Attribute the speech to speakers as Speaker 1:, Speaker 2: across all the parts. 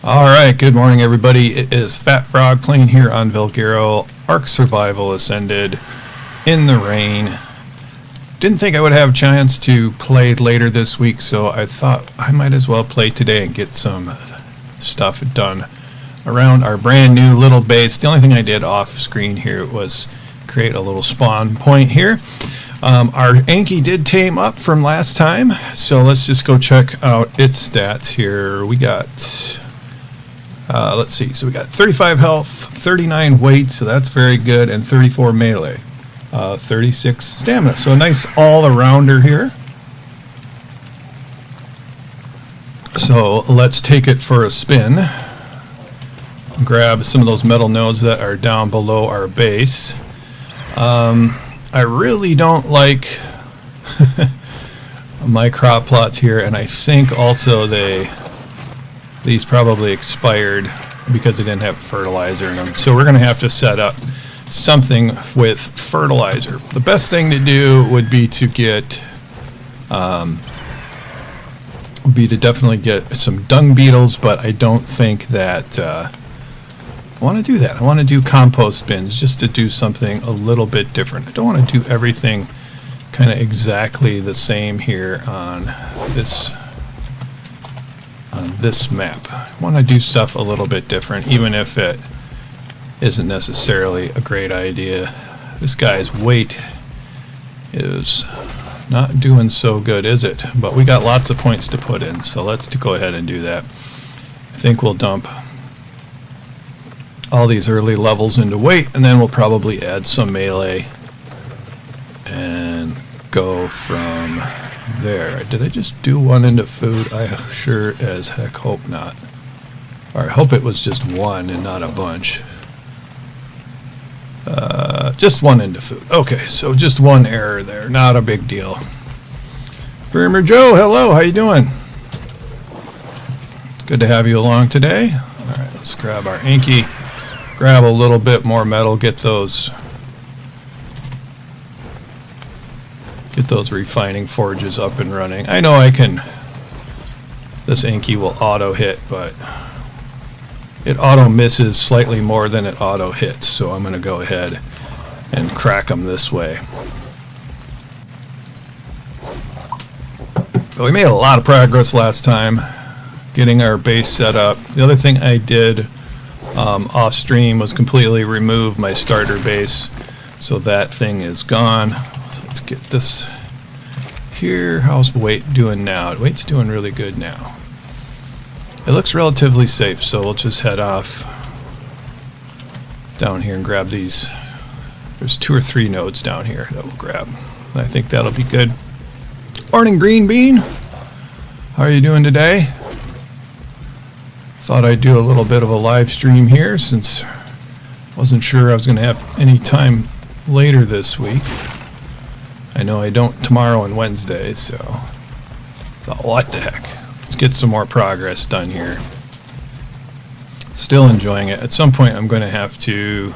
Speaker 1: Alright, good morning everybody. It is Fat Frog playing here on Valguero, Ark Survival Ascended, in the rain. Didn't think I would have a chance to play later this week, so I thought I might as well play today and get some stuff done around our brand new little base. The only thing I did off screen here was create a little spawn point here. Our Anki did tame up from last time, so let's just go check out its stats here. We got... let's see, so we got 35 health, 39 weight, so that's very good, and 34 melee, 36 stamina. So a nice all-arounder here. So let's take it for a spin. Grab some of those metal nodes that are down below our base. I really don't like my crop plots here, and I think also these probably expired because they didn't have fertilizer in them. So we're going to have to set up something with fertilizer. The best thing to do would be to get, definitely get some dung beetles, but I don't think that I want to do that. I want to do compost bins just to do something a little bit different. I don't want to do everything kind of exactly the same here on this map. I want to do stuff a little bit different, even if it isn't necessarily a great idea. This guy's weight is not doing so good, is it? But we got lots of points to put in, so let's go ahead and do that. I think we'll dump all these early levels into weight, and then we'll probably add some melee and go from there. Did I just do one into food? I sure as heck hope not. Or I hope it was just one and not a bunch. Just one into food. Okay, so just one error there. Not a big deal. Farmer Joe, hello. How you doing? Good to have you along today. All right, let's grab our Anki. Grab a little bit more metal. Get those refining forges up and running. I know I can, this Anki will auto hit, but it auto misses slightly more than it auto hits, so I'm going to go ahead and crack them this way. But we made a lot of progress last time getting our base set up. The other thing I did off stream was completely remove my starter base, so that thing is gone. So let's get this here. How's weight doing now? Weight's doing really good now. It looks relatively safe, so we'll just head off down here and grab these. There's 2 or 3 nodes down here that we'll grab, and I think that'll be good. Morning, Greenebean. How are you doing today? Thought I'd do a little bit of a live stream here since I wasn't sure I was going to have any time later this week. I know I don't tomorrow and Wednesday, so thought, what the heck? Let's get some more progress done here. Still enjoying it. At some point I'm going to have to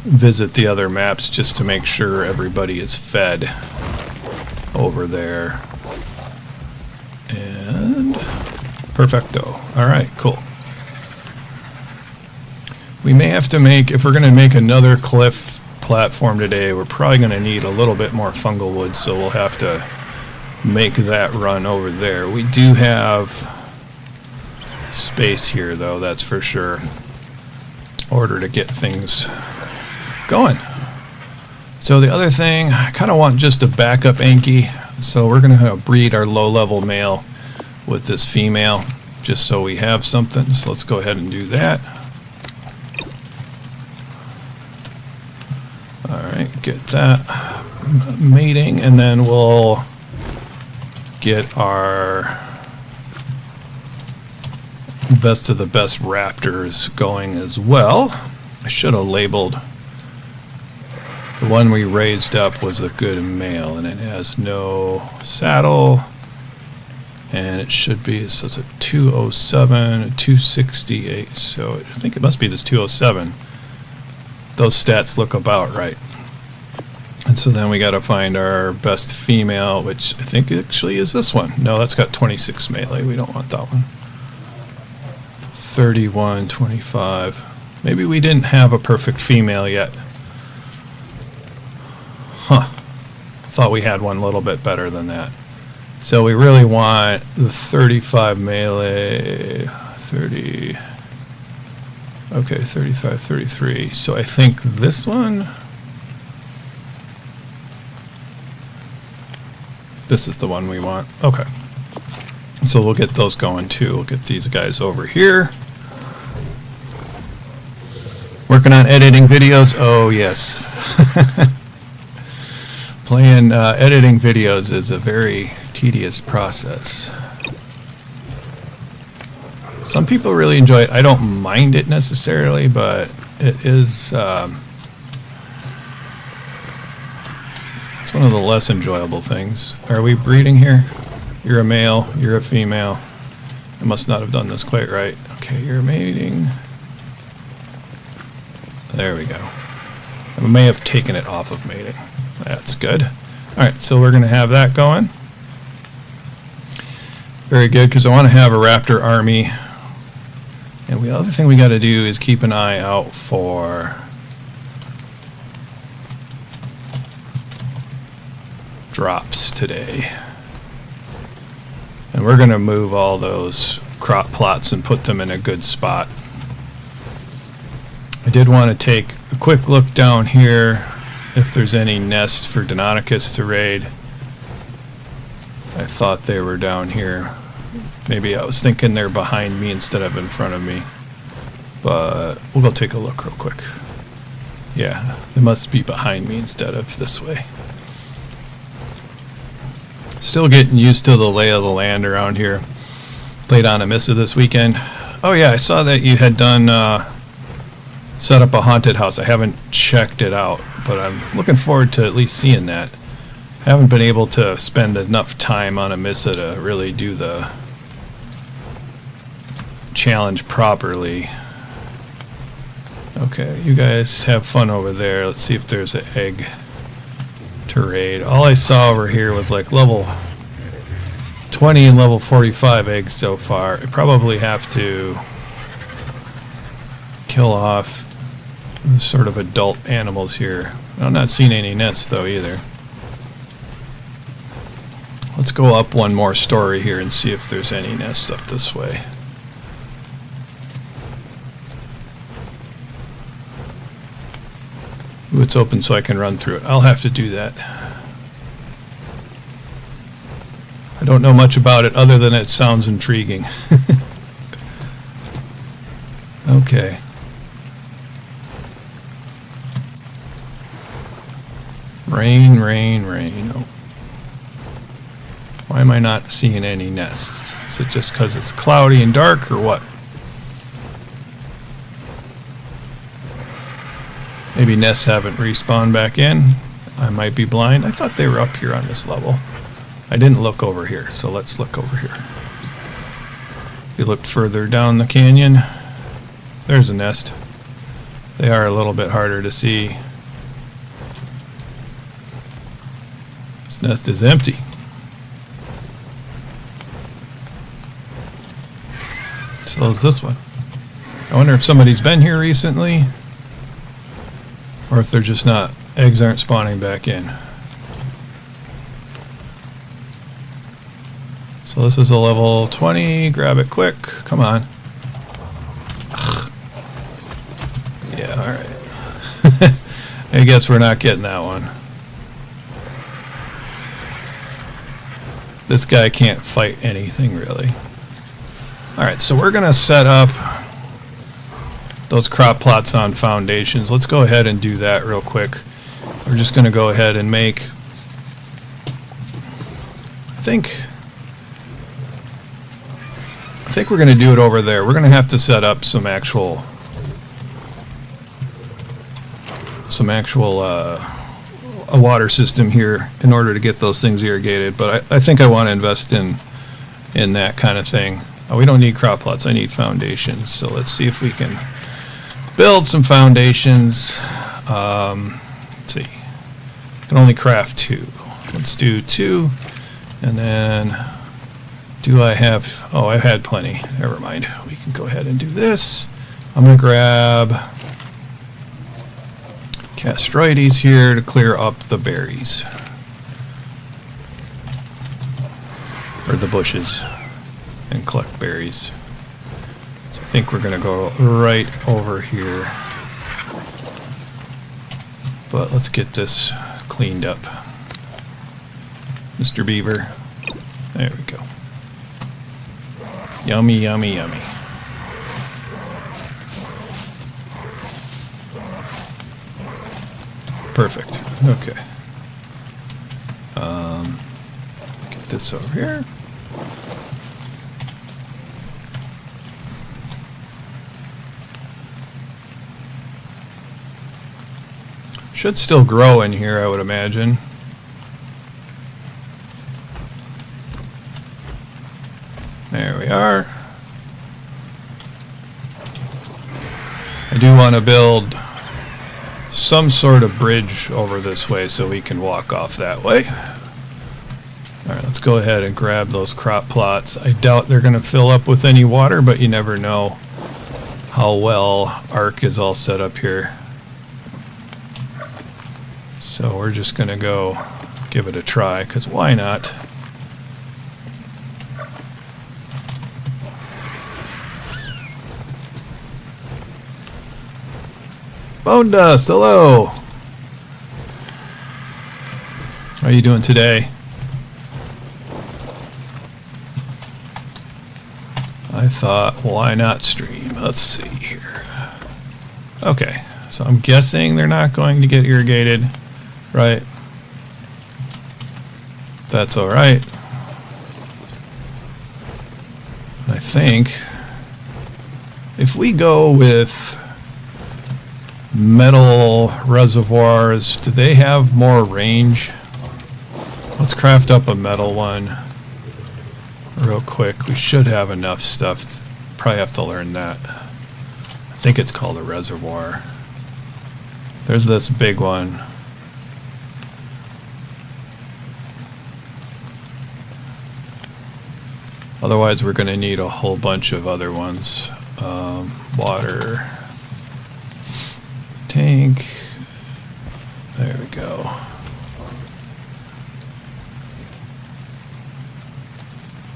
Speaker 1: visit the other maps just to make sure everybody is fed over there. And perfecto. Alright, cool. We may have to make, if we're going to make another cliff platform today, we're probably going to need a little bit more fungal wood, so we'll have to make that run over there. We do have space here, though, that's for sure, in order to get things going. So the other thing, I kind of want just a backup Anki, so we're going to breed our low-level male with this female, just so we have something. So let's go ahead and do that. Alright, get that mating, and then we'll get our best of the best raptors going as well. I should have labeled the one we raised up was a good male, and it has no saddle, and it should be, so it's a 207, a 268, so I think it must be this 207. Those stats look about right. And so then we got to find our best female, which I think actually is this one. No, that's got 26 melee. We don't want that one. 31, 25. Maybe we didn't have a perfect female yet. Huh. Thought we had one a little bit better than that. So we really want the 35 melee, 30, okay, 35, 33. So I think this one, this is the one we want. Okay. So we'll get those going too. We'll get these guys over here. Working on editing videos. Oh, yes. Playing, editing videos is a very tedious process. Some people really enjoy it. I don't mind it necessarily, but it is, it's one of the less enjoyable things. Are we breeding here? You're a male, you're a female. I must not have done this quite right. Okay, you're mating. There we go. I may have taken it off of mating. That's good. Alright, so we're going to have that going. Very good, because I want to have a raptor army. And the other thing we got to do is keep an eye out for drops today. And we're going to move all those crop plots and put them in a good spot. I did want to take a quick look down here if there's any nests for Deinonychus to raid. I thought they were down here. Maybe I was thinking they're behind me instead of in front of me. But we'll go take a look real quick. Yeah, they must be behind me instead of this way. Still getting used to the lay of the land around here. Played on Amissa this weekend. Oh yeah, I saw that you had done set up a haunted house. I haven't checked it out, but I'm looking forward to at least seeing that. I haven't been able to spend enough time on Amissa to really do the challenge properly. Okay, you guys have fun over there. Let's see if there's an egg to raid. All I saw over here was like level 20 and level 45 eggs so far. I probably have to kill off the sort of adult animals here. I'm not seeing any nests though either. Let's go up one more story here and see if there's any nests up this way. Ooh, it's open so I can run through it. I'll have to do that. I don't know much about it other than it sounds intriguing. Okay. Rain, rain, rain. Oh. Why am I not seeing any nests? Is it just because it's cloudy and dark or what? Maybe nests haven't respawned back in. I might be blind. I thought they were up here on this level. I didn't look over here, so let's look over here. We looked further down the canyon. There's a nest. They are a little bit harder to see. This nest is empty. So is this one. I wonder if somebody's been here recently, or if they're just not, eggs aren't spawning back in. So this is a level 20, grab it quick, come on. Ugh. Yeah, alright. I guess we're not getting that one. This guy can't fight anything really. Alright, so we're gonna set up those crop plots on foundations. Let's go ahead and do that real quick. We're just gonna go ahead and make, I think we're gonna do it over there. We're gonna have to set up some actual a water system here in order to get those things irrigated, but I think I want to invest in that kind of thing. We don't need crop plots, I need foundations. So let's see if we can build some foundations. Let's see, I can only craft 2. Let's do 2, and then Do I have... Oh, I've had plenty. Never mind. We can go ahead and do this. I'm going to grab Castroides here to clear up the berries. Or the bushes. And collect berries. So I think we're going to go right over here. But let's get this cleaned up. Mr. Beaver. There we go. Yummy, yummy, yummy. Perfect. Okay. Get this over here. Should still grow in here, I would imagine. There we are. I do want to build some sort of bridge over this way so we can walk off that way. Alright, let's go ahead and grab those crop plots. I doubt they're going to fill up with any water, but you never know how well Ark is all set up here. So we're just going to go give it a try, because why not? BBonedust, hello! How are you doing today? I thought, why not stream? Let's see here. Okay, so I'm guessing they're not going to get irrigated, right? That's alright. I think if we go with metal reservoirs, do they have more range? Let's craft up a metal one real quick. We should have enough stuff. Probably have to learn that. I think it's called a reservoir. There's this big one. Otherwise we're going to need a whole bunch of other ones. Water tank. There we go.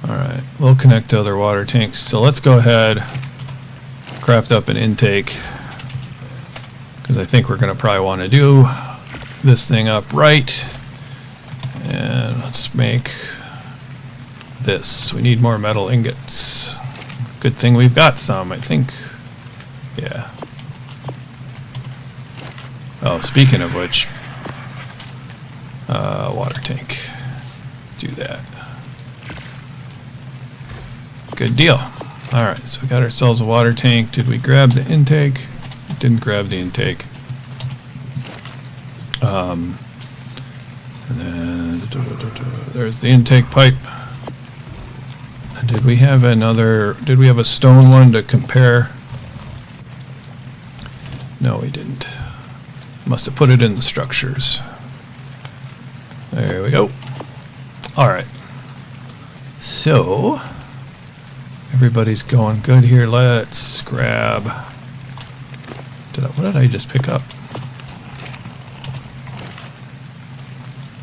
Speaker 1: Alright, we'll connect to other water tanks. So let's go ahead, craft up an intake, because I think we're going to probably want to do this thing up right. And let's make this. We need more metal ingots. Good thing we've got some, I think. Yeah. Oh, speaking of which, water tank. Let's do that. Good deal. Alright, so we got ourselves a water tank. Did we grab the intake? Didn't grab the intake. And then there's the intake pipe. And did we have another, did we have a stone one to compare? No, we didn't. Must have put it in the structures. There we go. Alright. So, everybody's going good here. Let's grab... what did I just pick up?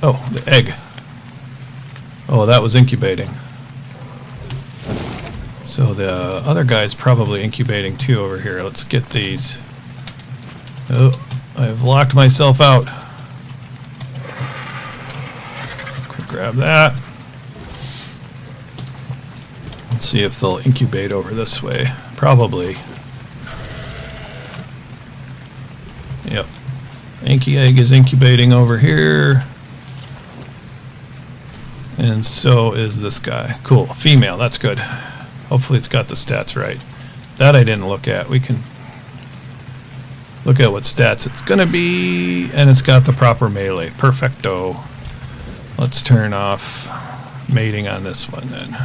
Speaker 1: Oh, the egg. Oh, that was incubating. So the other guy's probably incubating too over here. Let's get these. Oh, I've locked myself out. Quick grab that. Let's see if they'll incubate over this way. Probably. Yep. Inky egg is incubating over here. And so is this guy. Cool. Female. That's good. Hopefully it's got the stats right. That I didn't look at. We can look at what stats it's going to be. And it's got the proper melee. Perfecto. Let's turn off mating on this one then.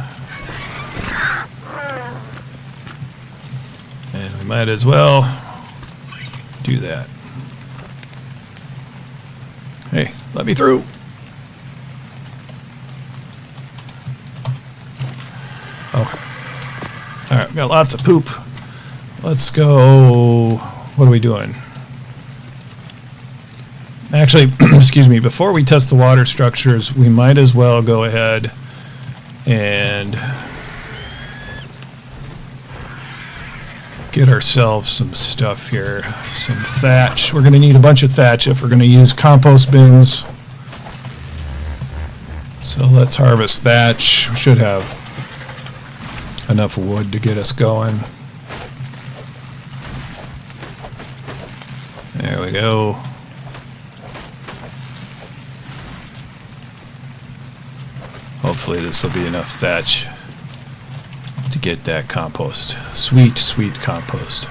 Speaker 1: And we might as well do that. Hey, let me through. Alright, we got lots of poop. Let's go. What are we doing? Actually, excuse me, before we test the water structures, we might as well go ahead and get ourselves some stuff here. Some thatch. We're going to need a bunch of thatch if we're going to use compost bins. So let's harvest thatch. We should have enough wood to get us going. There we go. Hopefully this will be enough thatch to get that compost. Sweet, sweet compost.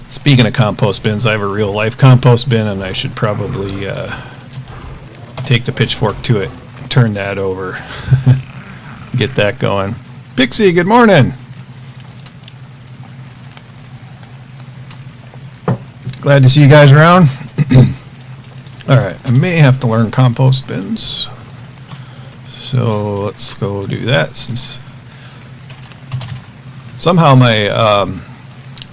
Speaker 1: Speaking of compost bins, I have a real life compost bin, and I should probably take the pitchfork to it and turn that over. Get that going. Pixie, good morning. Glad to see you guys around. Alright, I may have to learn compost bins. So let's go do that, since somehow my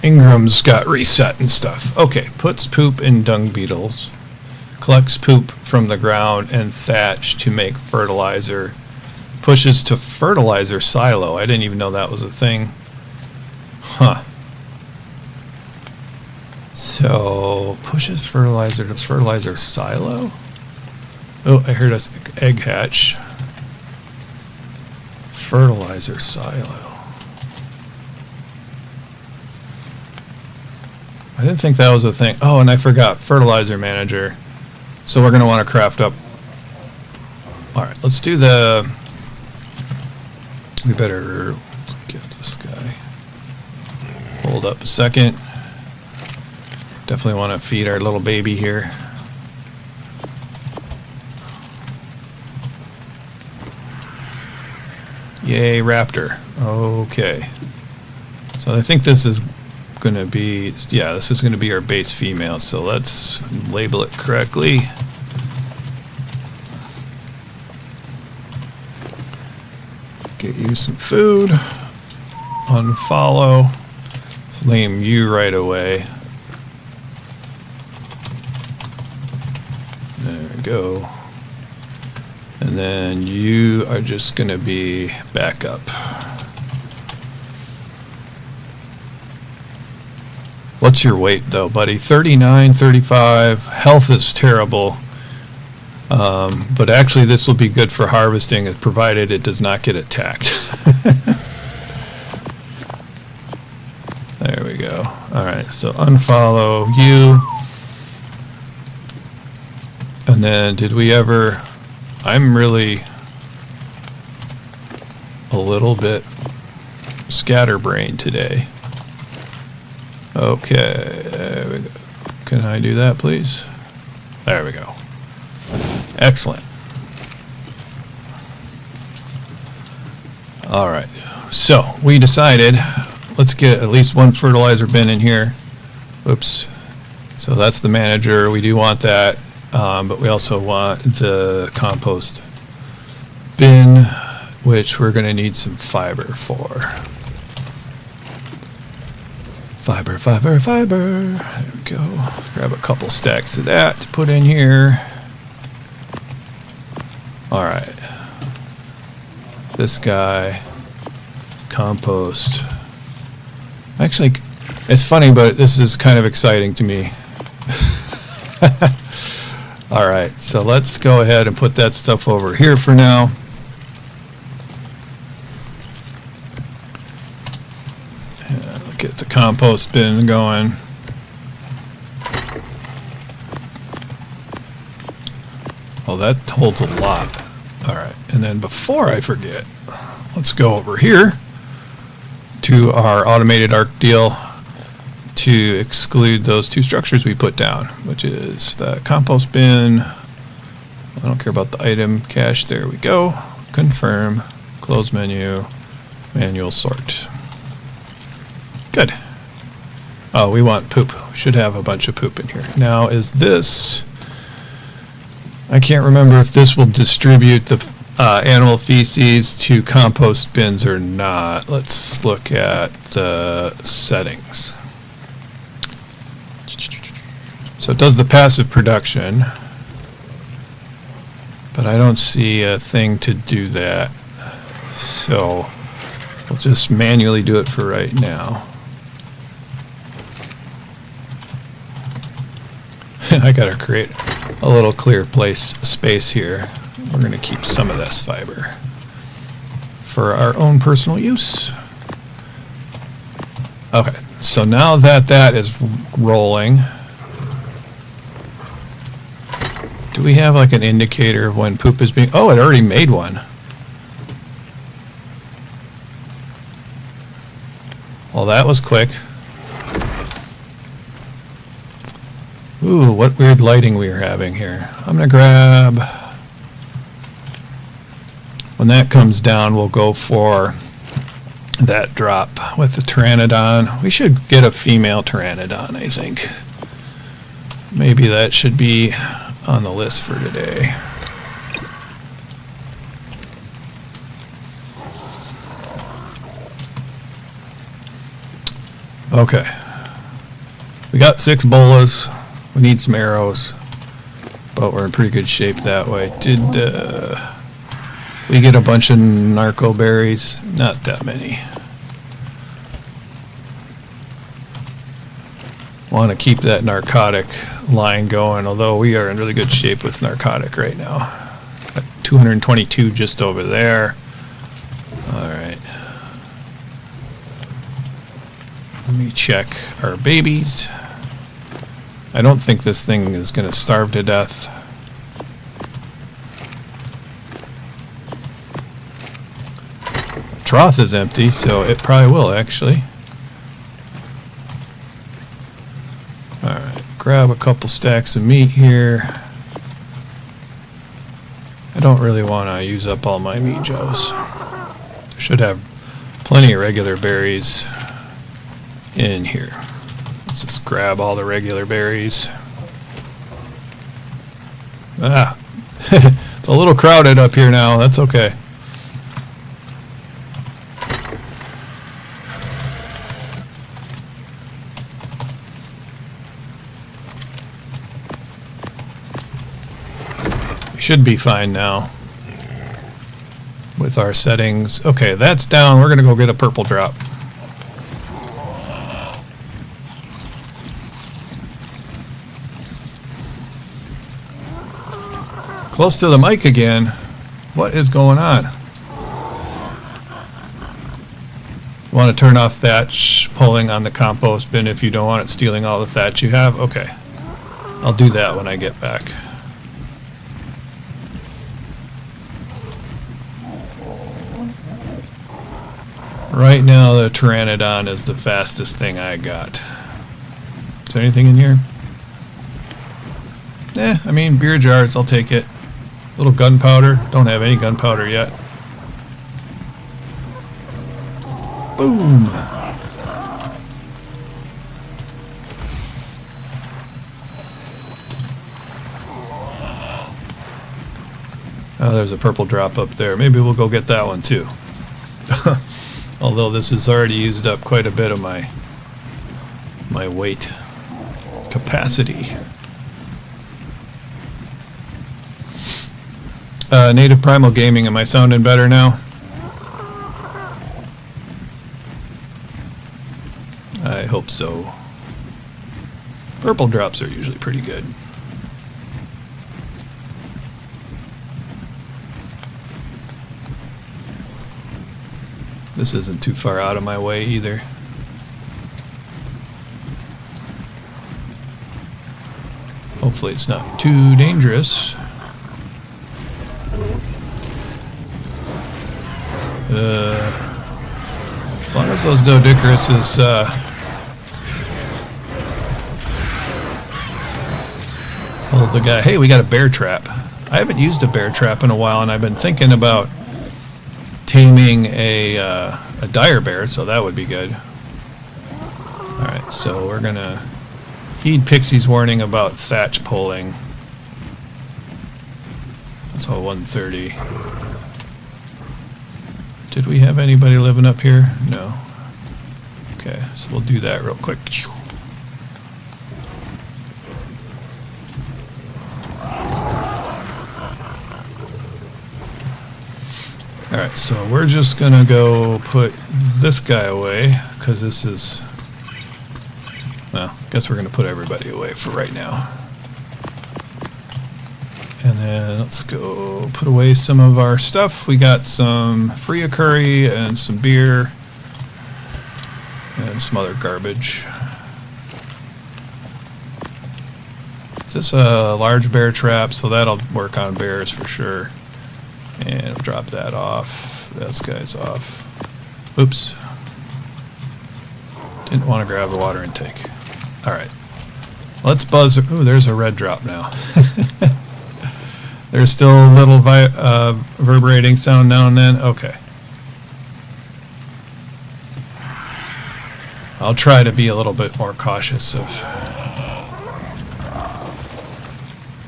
Speaker 1: Ingram's got reset and stuff. Okay, puts poop in dung beetles, collects poop from the ground and thatch to make fertilizer, pushes to fertilizer silo. I didn't even know that was a thing. Huh. So, pushes fertilizer to fertilizer silo? Oh, I heard an egg hatch. Fertilizer silo. I didn't think that was a thing. Oh, and I forgot. Fertilizer manager. So we're going to want to craft up. Alright, let's do the... We better get this guy. Hold up a second. Definitely want to feed our little baby here. Yay, Raptor. Okay. So I think this is going to be, yeah, this is going to be our base female. So let's label it correctly. Get you some food. Unfollow. Let's name you right away. There we go. And then you are just going to be backup. What's your weight though, buddy? 39, 35. Health is terrible. But actually this will be good for harvesting, provided it does not get attacked. There we go. Alright, so unfollow you. And then did we ever... I'm really a little bit scatterbrained today. Okay, there we go. Can I do that, please? There we go. Excellent. Alright, so we decided, let's get at least one fertilizer bin in here. Oops. So that's the manager. We do want that. But we also want the compost bin, which we're going to need some fiber for. Fiber, fiber, fiber. There we go. Grab a couple stacks of that to put in here. Alright. This guy. Compost. Actually, it's funny, but this is kind of exciting to me. Alright, so let's go ahead and put that stuff over here for now. And get the compost bin going. Oh, that holds a lot. Alright, and then before I forget, let's go over here to our automated Ark deal to exclude those two structures we put down, which is the compost bin. I don't care about the item cache. There we go. Confirm. Close menu. Manual sort. Good. Oh, we want poop. We should have a bunch of poop in here. Now, is this... I can't remember if this will distribute the animal feces to compost bins or not. Let's look at the settings. So it does the passive production, but I don't see a thing to do that. So we'll just manually do it for right now. I gotta create a little clear space here. We're gonna keep some of this fiber for our own personal use. Okay, so now that that is rolling, do we have like an indicator of when poop is being... Oh, it already made one. Well, that was quick. Ooh, what weird lighting we are having here. I'm gonna grab... When that comes down, we'll go for that drop with the pteranodon. We should get a female pteranodon, I think. Maybe that should be on the list for today. Okay. We got 6 bolas. We need some arrows, but we're in pretty good shape that way. Did we get a bunch of narco berries? Not that many. Want to keep that narcotic line going, although we are in really good shape with narcotic right now. Got 222 just over there. Alright. Let me check our babies. I don't think this thing is going to starve to death. Trough is empty, so it probably will actually. Alright, grab a couple stacks of meat here. I don't really want to use up all my meat joes. Should have plenty of regular berries in here. Let's just grab all the regular berries. Ah, it's a little crowded up here now. That's okay. We should be fine now with our settings. Okay, that's down. We're going to go get a purple drop. Close to the mic again. What is going on? Want to turn off thatch pulling on the compost bin if you don't want it stealing all the thatch you have? Okay. I'll do that when I get back. Right now the pteranodon is the fastest thing I got. Is there anything in here? I mean, beer jars, I'll take it. Little gunpowder. Don't have any gunpowder yet. Boom! Oh, there's a purple drop up there. Maybe we'll go get that one too. Although this has already used up quite a bit of my weight capacity. Native Primal Gaming, am I sounding better now? I hope so. Purple drops are usually pretty good. This isn't too far out of my way either. Hopefully it's not too dangerous. As long as those Dodicaruses hold the guy. Hey, we got a bear trap. I haven't used a bear trap in a while, and I've been thinking about taming a dire bear, so that would be good. Alright, so we're gonna heed Pixie's warning about thatch pulling. So 130. Did we have anybody living up here? No. Okay, so we'll do that real quick. Alright, so we're just gonna go put this guy away, because this is... Well, I guess we're gonna put everybody away for right now. And then let's go put away some of our stuff. We got some free curry and some beer and some other garbage. Is this a large bear trap? So that'll work on bears for sure. And we'll drop that off. This guy's off. Oops. Didn't want to grab the water intake. Alright. Let's buzz. Ooh, there's a red drop now. There's still a little reverberating sound now and then. Okay. I'll try to be a little bit more cautious of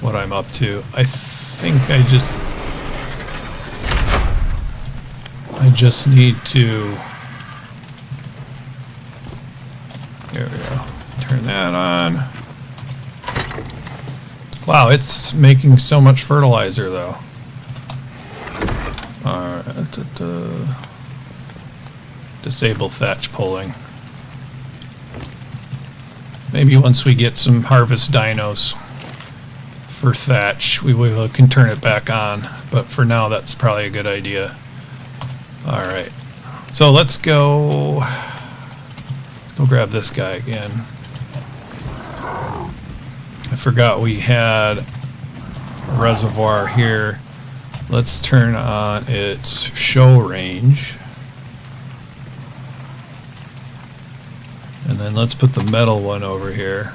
Speaker 1: what I'm up to. I think I just need to... There we go. Turn that on. Wow, it's making so much fertilizer, though. Alright, disable thatch pulling. Maybe once we get some harvest dinos for thatch, we can turn it back on. But for now, that's probably a good idea. Alright, so let's go grab this guy again. I forgot we had a reservoir here. Let's turn on its show range. And then let's put the metal one over here.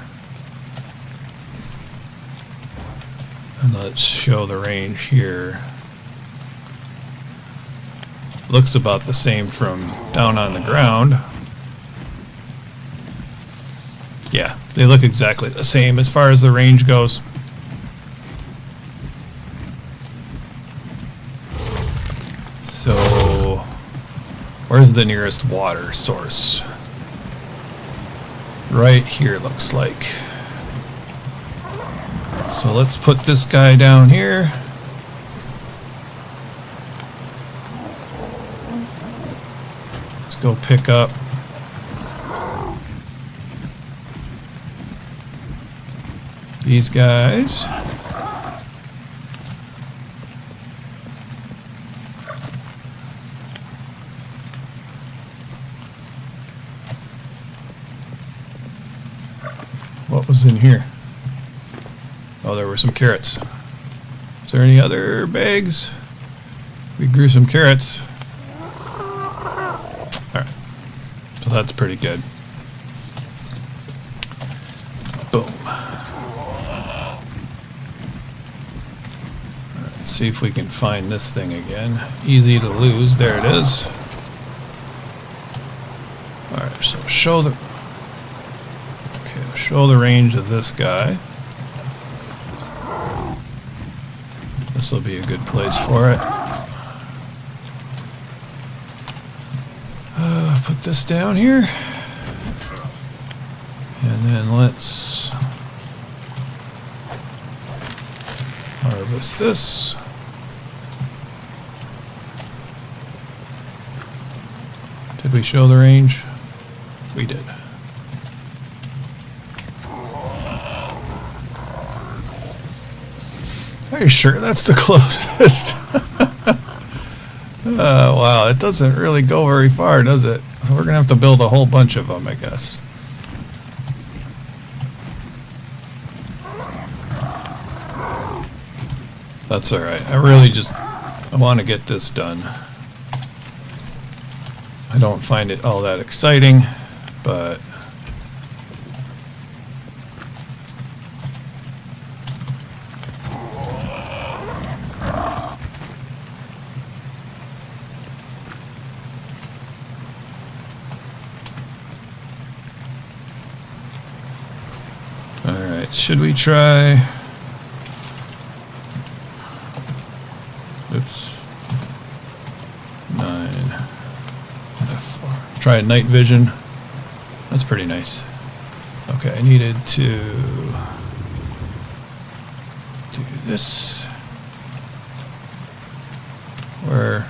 Speaker 1: And let's show the range here. Looks about the same from down on the ground. Yeah, they look exactly the same as far as the range goes. So, where's the nearest water source? Right here, looks like. So let's put this guy down here. Let's go pick up these guys. What was in here? Oh, there were some carrots. Is there any other bags? We grew some carrots. Alright. So that's pretty good. Boom. Let's see if we can find this thing again. Easy to lose. There it is. Alright, so show the range of this guy. This will be a good place for it. Put this down here. And then let's harvest this. Did we show the range? We did. Are you sure that's the closest? Wow, it doesn't really go very far, does it? So we're going to have to build a whole bunch of them, I guess. That's alright. I want to get this done. I don't find it all that exciting, but... Alright, should we try... Oops. 9. try night vision. That's pretty nice. Okay, I needed to do this. Where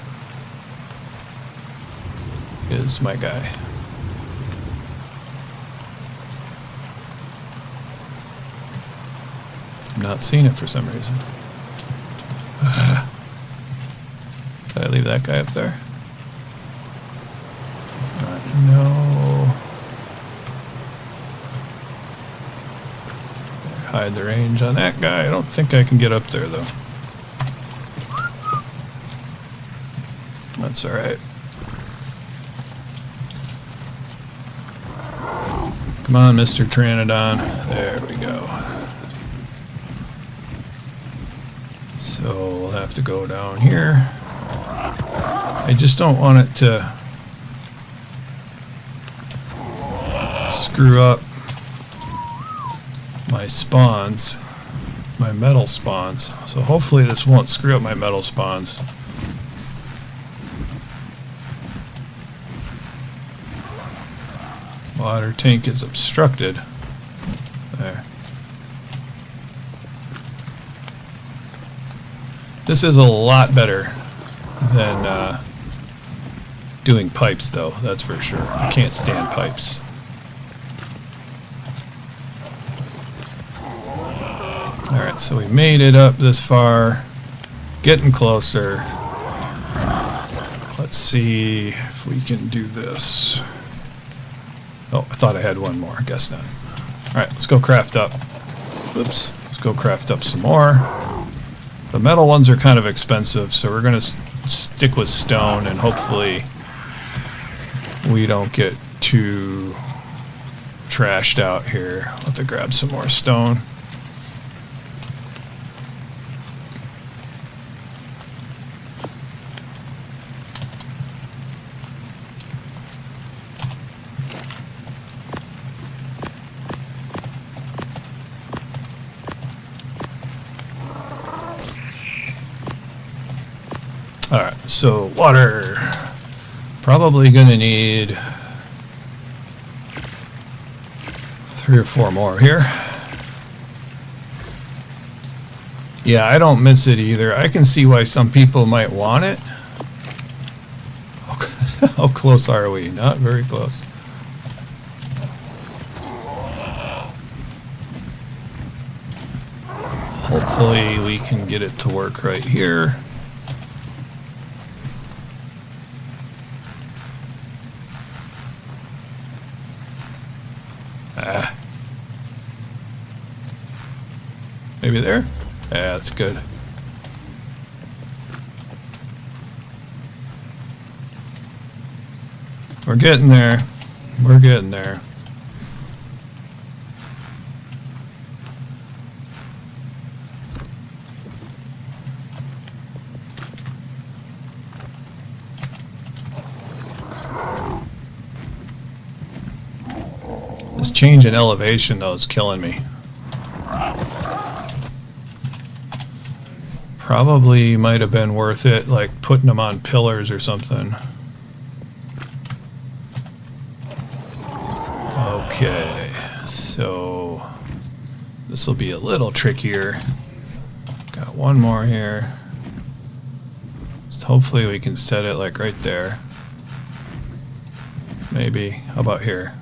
Speaker 1: is my guy? I'm not seeing it for some reason. Did I leave that guy up there? No. Hide the range on that guy. I don't think I can get up there though. That's alright. Come on, Mr. Pteranodon. There we go. So we'll have to go down here. I just don't want it to screw up my spawns, my metal spawns. So hopefully this won't screw up my metal spawns. Water tank is obstructed. There. This is a lot better than doing pipes, though, that's for sure. I can't stand pipes. Alright, so we made it up this far. Getting closer. Let's see if we can do this. Oh, I thought I had one more. Guess not. Alright, let's go craft up. Oops. Let's go craft up some more. The metal ones are kind of expensive, so we're going to stick with stone, and hopefully we don't get too trashed out here. I'll have to grab some more stone. Alright, so water. Probably gonna need 3 or 4 more here. Yeah, I don't miss it either. I can see why some people might want it. How close are we? Not very close. Hopefully we can get it to work right here. Maybe there? Yeah, that's good. We're getting there. We're getting there. This change in elevation, though, is killing me. Probably might have been worth it, like putting them on pillars or something. Okay, so this will be a little trickier. Got one more here. So hopefully we can set it like right there. Maybe. How about here?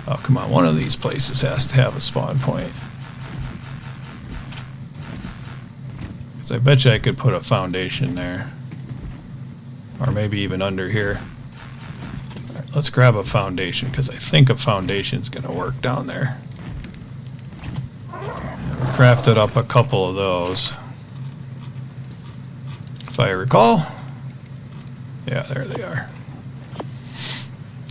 Speaker 1: Oh, come on. One of these places has to have a spawn point. I bet you I could put a foundation there. Or maybe even under here. All right, let's grab a foundation, because I think a foundation is going to work down there. Crafted up a couple of those, if I recall. Yeah, there they are.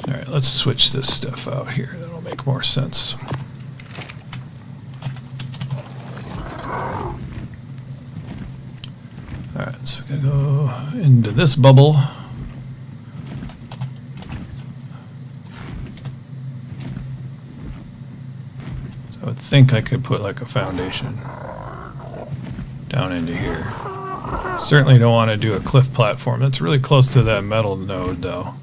Speaker 1: All right, let's switch this stuff out here. That'll make more sense. Alright, so we're going to go into this bubble. So I would think I could put like a foundation down into here. Certainly don't want to do a cliff platform. That's really close to that metal node, though.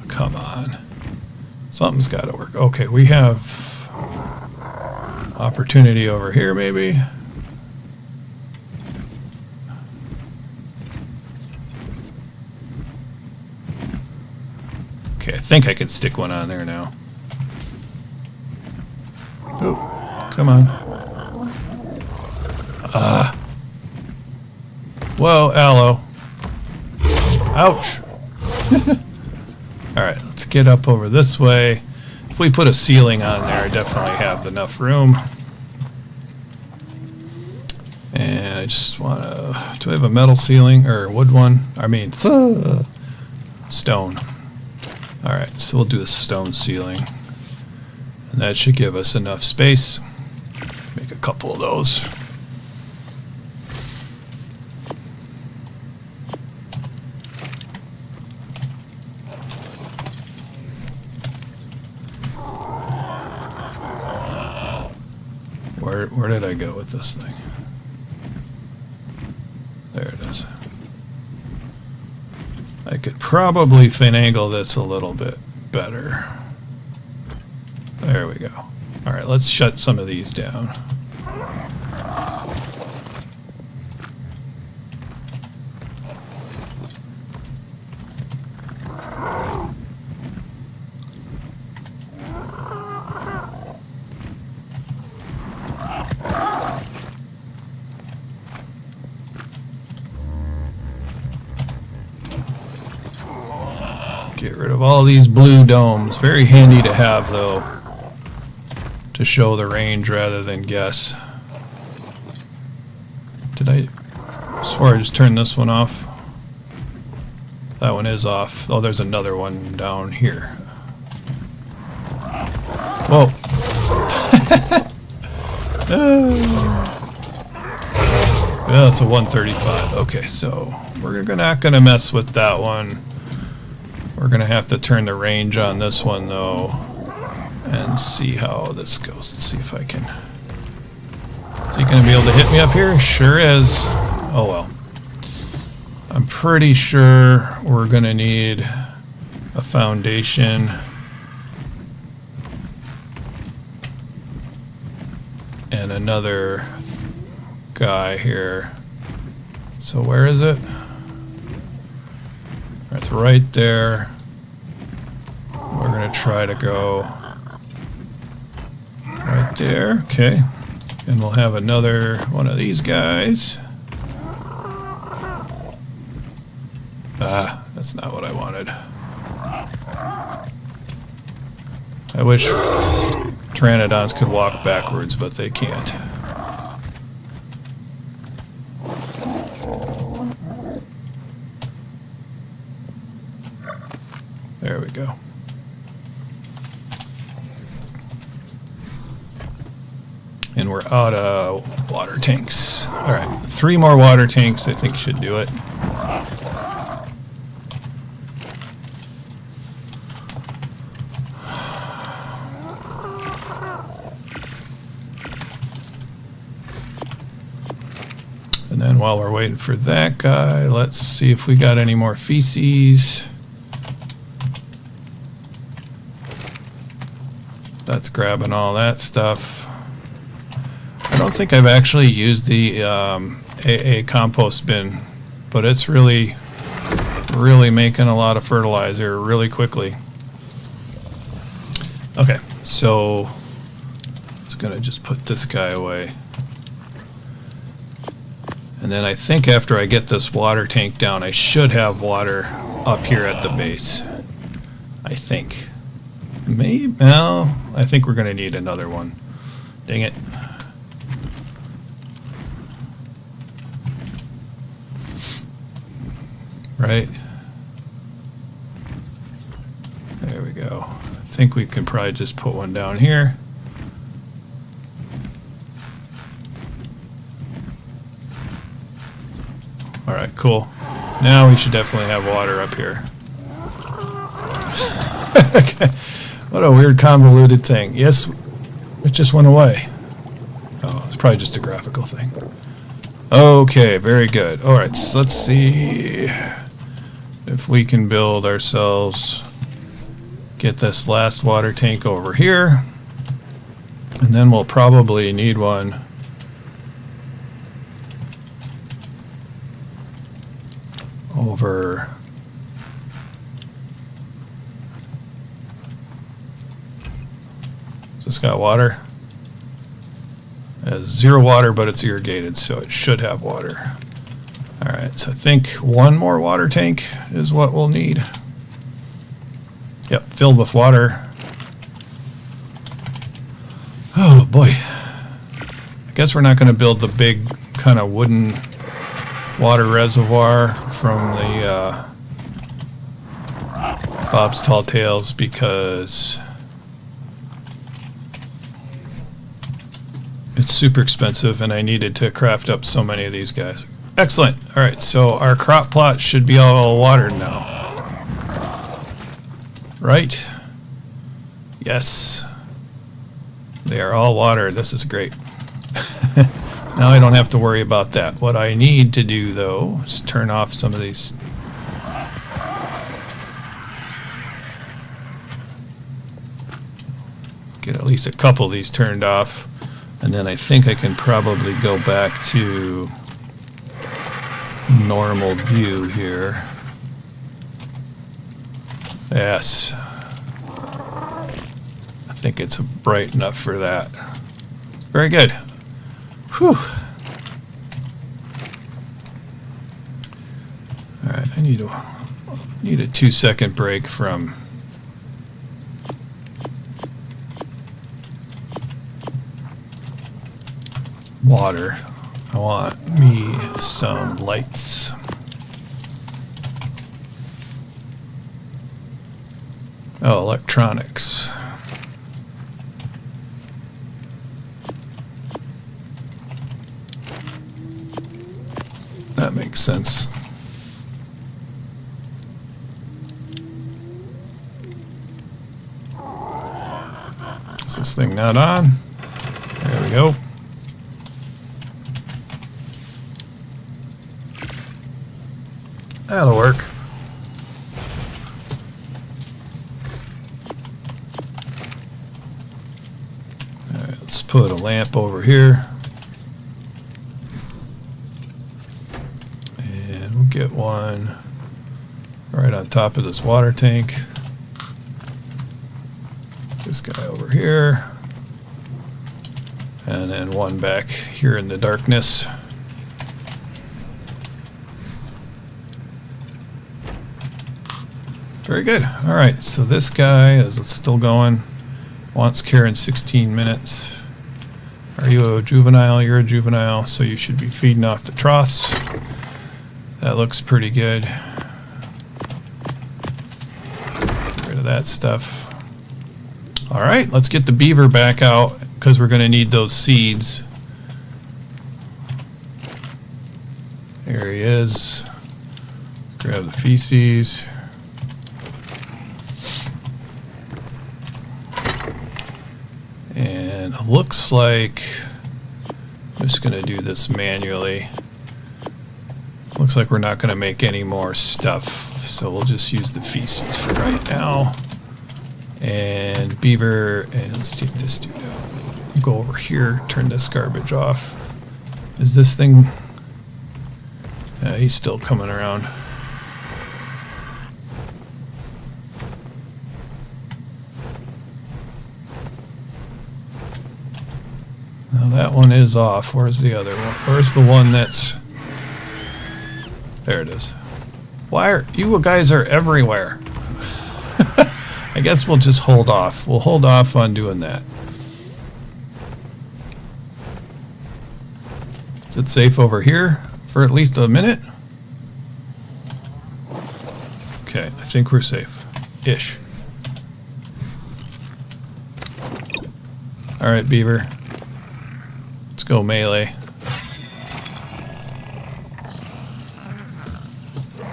Speaker 1: Come on. Something's got to work. Okay, we have opportunity over here, maybe. Okay, I think I can stick one on there now. Oh, come on. Whoa, aloe. Ouch. Alright, let's get up over this way. If we put a ceiling on there, I definitely have enough room. And I just want to... Do I have a metal ceiling or a wood one? I mean, stone. Alright, so we'll do a stone ceiling. And that should give us enough space. Make a couple of those. Where did I go with this thing? There it is. I could probably finagle this a little bit better. There we go. All right, let's shut some of these down. Get rid of all these blue domes. Very handy to have, though, to show the range rather than guess. Did I swear I just turned this one off? That one is off. Oh, there's another one down here. Whoa. Yeah, it's a 135. Okay, so we're not going to mess with that one. We're going to have to turn the range on this one, though, and see how this goes. Let's see if I can... Is he going to be able to hit me up here? Sure is. Oh, well. I'm pretty sure we're going to need a foundation. And another guy here. So where is it? It's right there. We're going to try to go right there. Okay. And we'll have another one of these guys. Ah, that's not what I wanted. I wish pteranodons could walk backwards, but they can't. There we go. And we're out of water tanks. All right, 3 more water tanks I think should do it. And then while we're waiting for that guy, let's see if we got any more feces. That's grabbing all that stuff. I don't think I've actually used the AA compost bin, but it's really making a lot of fertilizer really quickly. Okay, so I'm just gonna just put this guy away. And then I think after I get this water tank down, I should have water up here at the base. I think. Maybe, well, I think we're going to need another one. Dang it. Right. There we go. I think we can probably just put one down here. All right, cool. Now we should definitely have water up here. Okay. What a weird convoluted thing. Yes, it just went away. Oh, it's probably just a graphical thing. Okay, very good. All right, so let's see if we can build ourselves, get this last water tank over here, and then we'll probably need one over has this got water? It has 0 water, but it's irrigated, so it should have water. Alright, so I think one more water tank is what we'll need. Yep, filled with water. Oh boy. I guess we're not going to build the big kind of wooden water reservoir from the Bob's Tall Tales because it's super expensive and I needed to craft up so many of these guys. Excellent. All right, so our crop plot should be all watered now. Right? Yes. They are all watered. This is great. Now I don't have to worry about that. What I need to do, though, is turn off some of these. Get at least a couple of these turned off. And then I think I can probably go back to normal view here. Yes. I think it's bright enough for that. Very good. Whew. Alright, I need a 2-second break from water. I want me some lights. Oh, electronics. That makes sense. Is this thing not on? There we go. That'll work. All right, let's put a lamp over here. And we'll get one right on top of this water tank. This guy over here. And then one back here in the darkness. Very good. All right, so this guy is still going. Wants care in 16 minutes. Are you a juvenile? You're a juvenile, so you should be feeding off the troughs. That looks pretty good. Get rid of that stuff. All right, let's get the beaver back out because we're going to need those seeds. There he is. Grab the feces. And looks like I'm just going to do this manually. Looks like we're not going to make any more stuff, so we'll just use the feces for right now. And beaver, and let's take this dude out. Go over here, turn this garbage off. Is this thing... he's still coming around. Now that one is off. Where's the other one? Where's the one that's... There it is. Why are... You guys are everywhere. I guess we'll just hold off. We'll hold off on doing that. Is it safe over here for at least a minute? Okay, I think we're safe. Ish. Alright, beaver. Let's go melee.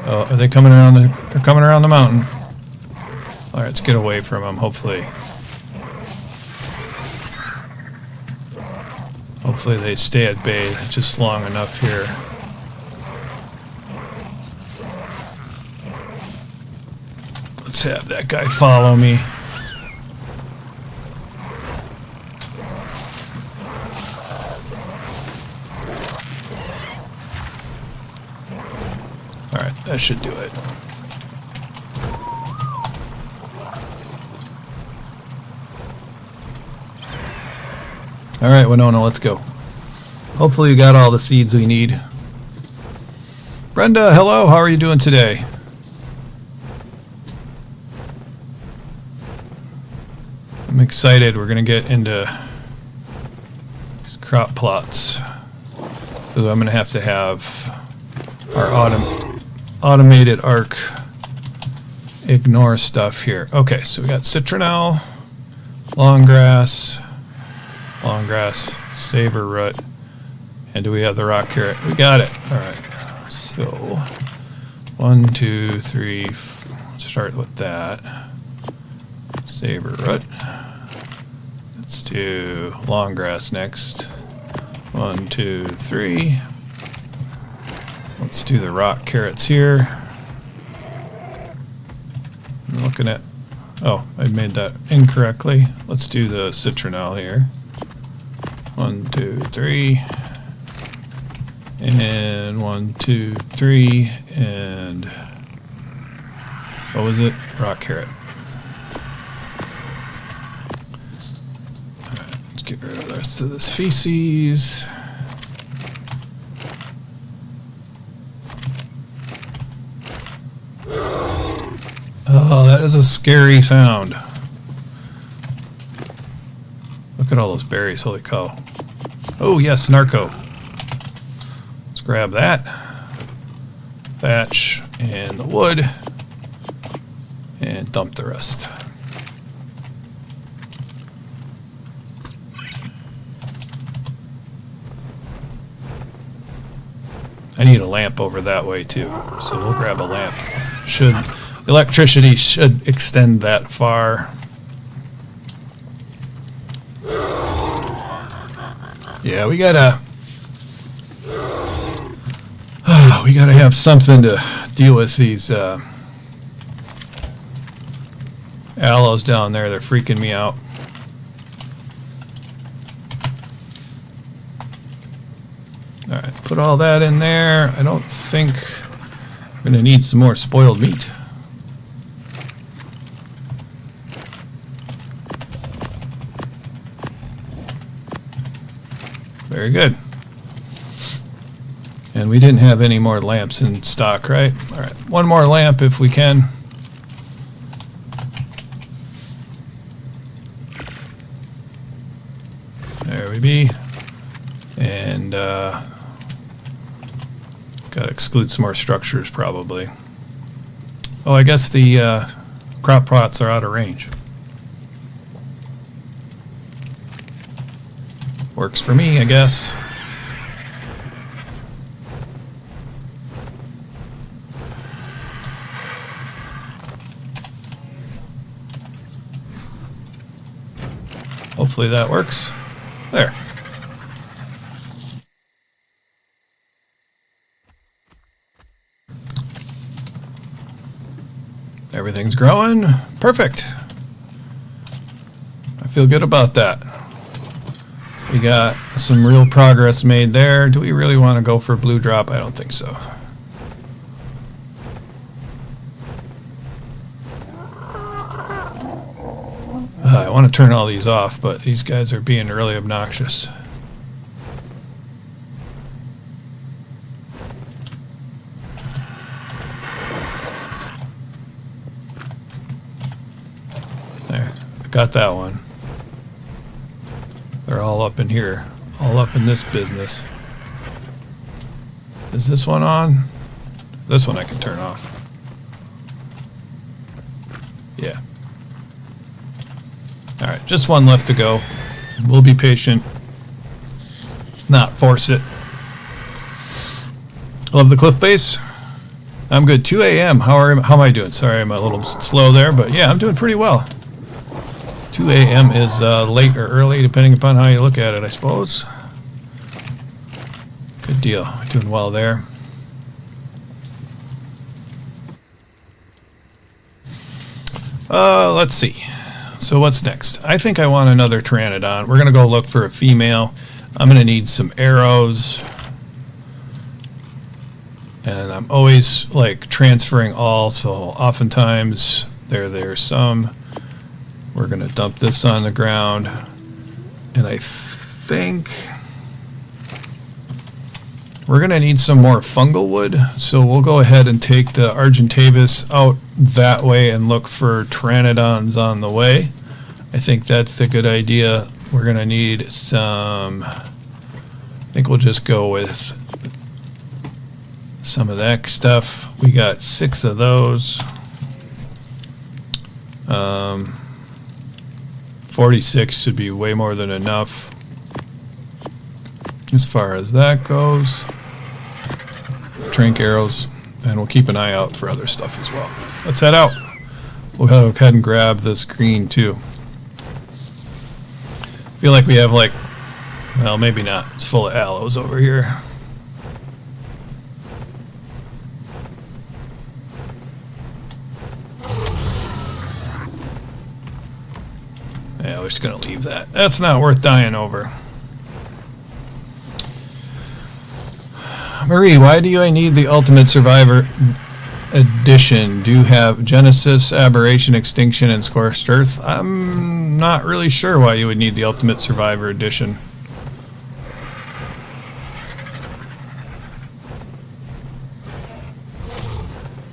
Speaker 1: Oh, are they coming around the... They're coming around the mountain. Alright, let's get away from them, hopefully. Hopefully they stay at bay just long enough here. Let's have that guy follow me. Alright, that should do it. Alright, Winona, let's go. Hopefully you got all the seeds we need. Brenda, hello, how are you doing today? I'm excited, we're gonna get into these crop plots. Ooh, I'm gonna have to have our automated Ark ignore stuff here. Okay, so we got citronelle, long grass, saber root, and do we have the rock carrot? We got it. All right. So 1, 2, 3. Let's start with that. Saber root. Let's do long grass next. 1, 2, 3. Let's do the rock carrots here. I'm looking at. Oh, I made that incorrectly. Let's do the citronelle here. 1, 2, 3, and 1, 2, 3, and what was it? Rock carrot. All right, let's get rid of the rest of this feces. Oh, that is a scary sound. Look at all those berries, holy cow. Oh yes, narco. Let's grab that. Thatch and the wood. And dump the rest. I need a lamp over that way too, so we'll grab a lamp. Electricity should extend that far. Yeah, we gotta have something to deal with these aloes down there. They're freaking me out. All right, put all that in there. I don't think I'm gonna need some more spoiled meat. Very good. And we didn't have any more lamps in stock, right? All right, one more lamp if we can. There we be. And gotta exclude some more structures probably. Oh, I guess the crop plots are out of range. Works for me, I guess. Hopefully that works. There. Everything's growing. Perfect. I feel good about that. We got some real progress made there. Do we really want to go for blue drop? I don't think so. I want to turn all these off, but these guys are being really obnoxious. There, got that one. They're all up in here, all up in this business. Is this one on? This one I can turn off. Yeah. All right, just one left to go. We'll be patient, not force it. Love the cliff base. I'm good. 2 a.m. How am I doing? Sorry, I'm a little slow there, but yeah, I'm doing pretty well. 2 a.m. is late or early, depending upon how you look at it, I suppose. Good deal. Doing well there. Let's see. So what's next? I think I want another Pteranodon. We're going to go look for a female. I'm going to need some arrows. And I'm always like transferring all, so oftentimes there's some. We're going to dump this on the ground. And I think we're going to need some more fungal wood, so we'll go ahead and take the Argentavis out that way and look for Pteranodons on the way. I think that's a good idea. We're going to need some, I think we'll just go with some of that stuff. We got 6 of those. 46 should be way more than enough as far as that goes. Trank arrows, and we'll keep an eye out for other stuff as well. Let's head out. We'll go ahead and grab this green too. Feel like we have like, well, maybe not. It's full of aloes over here. Yeah, we're just gonna leave that. That's not worth dying over. Marie, why do I need the Ultimate Survivor Edition? Do you have Genesis, Aberration, Extinction, and Scorched Earth? I'm not really sure why you would need the Ultimate Survivor Edition.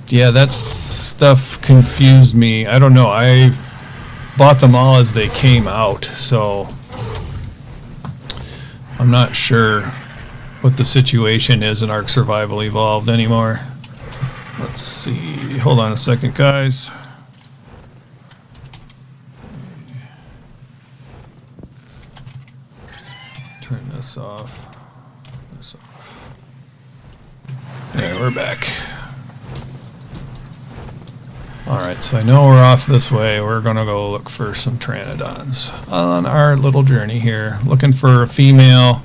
Speaker 1: Yeah, that stuff confused me. I don't know. I bought them all as they came out, so I'm not sure what the situation is in Ark Survival Evolved anymore. Let's see. Hold on a second, guys. Turn this off. This off. Yeah, we're back. Alright, so I know we're off this way. We're going to go look for some Pteranodons on our little journey here. Looking for a female.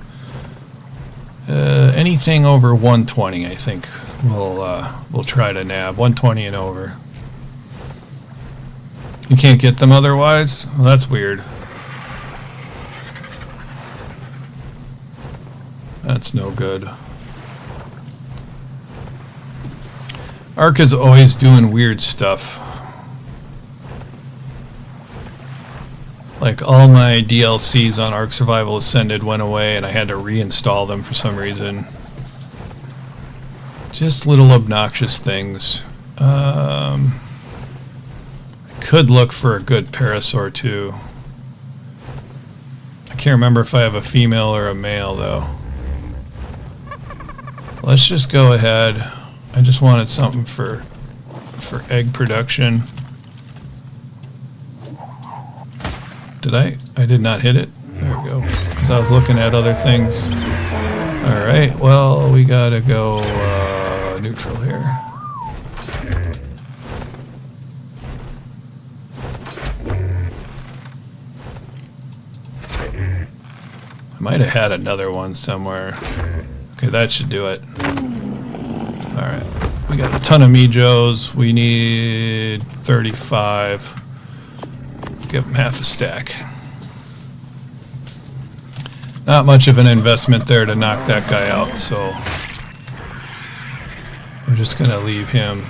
Speaker 1: Anything over 120, I think we'll try to nab 120 and over. You can't get them otherwise? Well, that's weird. That's no good. Ark is always doing weird stuff. Like all my DLCs on Ark Survival Ascended went away and I had to reinstall them for some reason. Just little obnoxious things. I could look for a good parasaur too. I can't remember if I have a female or a male though. Let's just go ahead. I just wanted something for egg production. I did not hit it. There we go. Because I was looking at other things. Alright, well, we gotta go neutral here. I might have had another one somewhere. Okay, that should do it. Alright, we got a ton of Mijos. We need 35. Give them half a stack. Not much of an investment there to knock that guy out, so we're just going to leave him.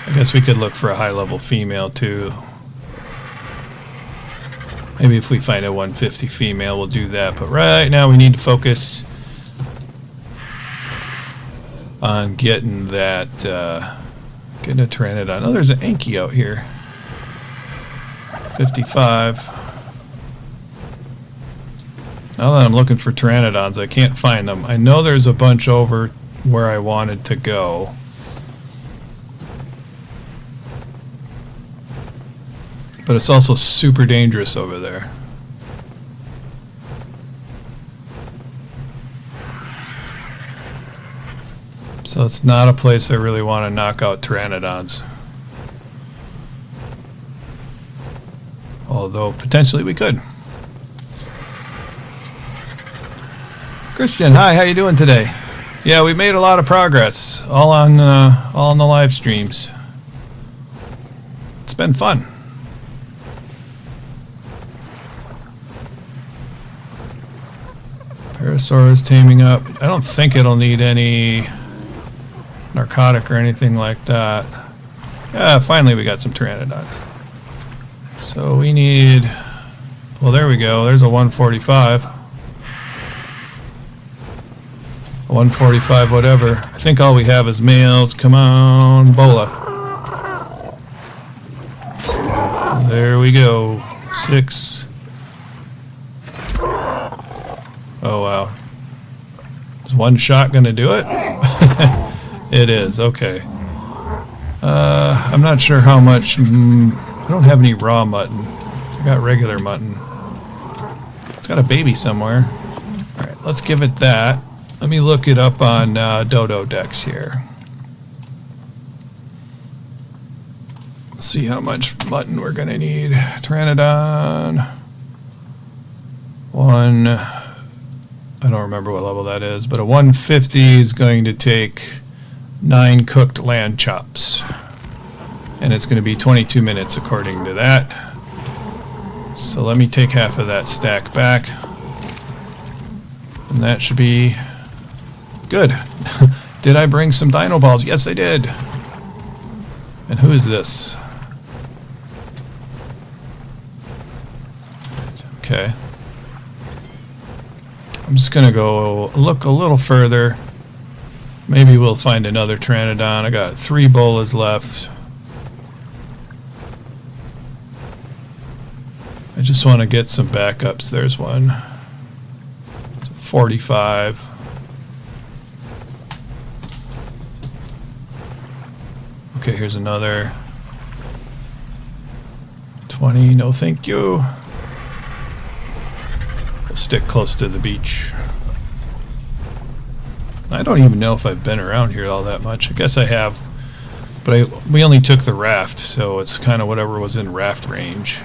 Speaker 1: I guess we could look for a high-level female, too. Maybe if we find a 150 female, we'll do that. But right now, we need to focus on getting that, getting a Pteranodon. Oh, there's an Anki out here. 55. Now that I'm looking for Pteranodons, I can't find them. I know there's a bunch over where I wanted to go. But it's also super dangerous over there. So it's not a place I really want to knock out Pteranodons. Although potentially we could. Christian, hi, how you doing today? Yeah, we made a lot of progress, all on the live streams. It's been fun. Parasaurus taming up. I don't think it'll need any narcotic or anything like that. Yeah, finally we got some pteranodons. So we need... Well, there we go. There's a 145. 145 whatever. I think all we have is males. Come on, Bola. There we go. 6. Oh, wow. Is one shot going to do it? It is. Okay. I'm not sure how much... I don't have any raw mutton. I got regular mutton. It's got a baby somewhere. Alright, let's give it that. Let me look it up on Dodo Dex here. Let's see how much mutton we're going to need. Pteranodon. 1... I don't remember what level that is, but a 150 is going to take 9 cooked lamb chops. And it's going to be 22 minutes according to that. So let me take half of that stack back. And that should be good. Did I bring some dino balls? Yes, I did. And who is this? Okay. I'm just going to go look a little further. Maybe we'll find another pteranodon. I got 3 bolas left. I just want to get some backups. There's one. It's a 45. Okay, here's another. 20. No, thank you. We'll stick close to the beach. I don't even know if I've been around here all that much. I guess I have, but we only took the raft, so it's kind of whatever was in raft range.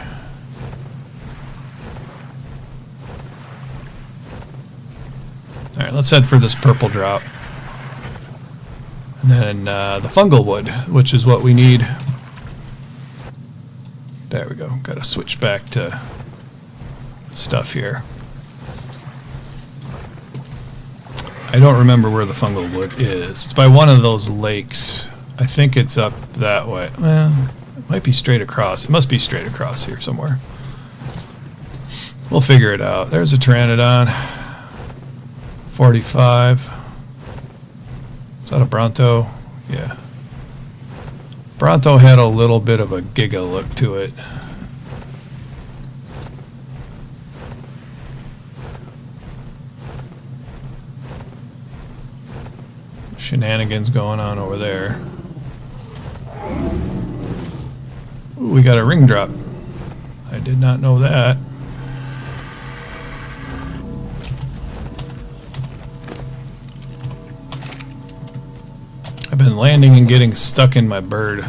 Speaker 1: Alright, let's head for this purple drop. And then the fungal wood, which is what we need. There we go. Got to switch back to stuff here. I don't remember where the fungal wood is. It's by one of those lakes. I think it's up that way. Well, it might be straight across. It must be straight across here somewhere. We'll figure it out. There's a pteranodon. 45. Is that a Bronto? Yeah. Bronto had a little bit of a giga look to it. Shenanigans going on over there. Ooh, we got a ring drop. I did not know that. I've been landing and getting stuck in my bird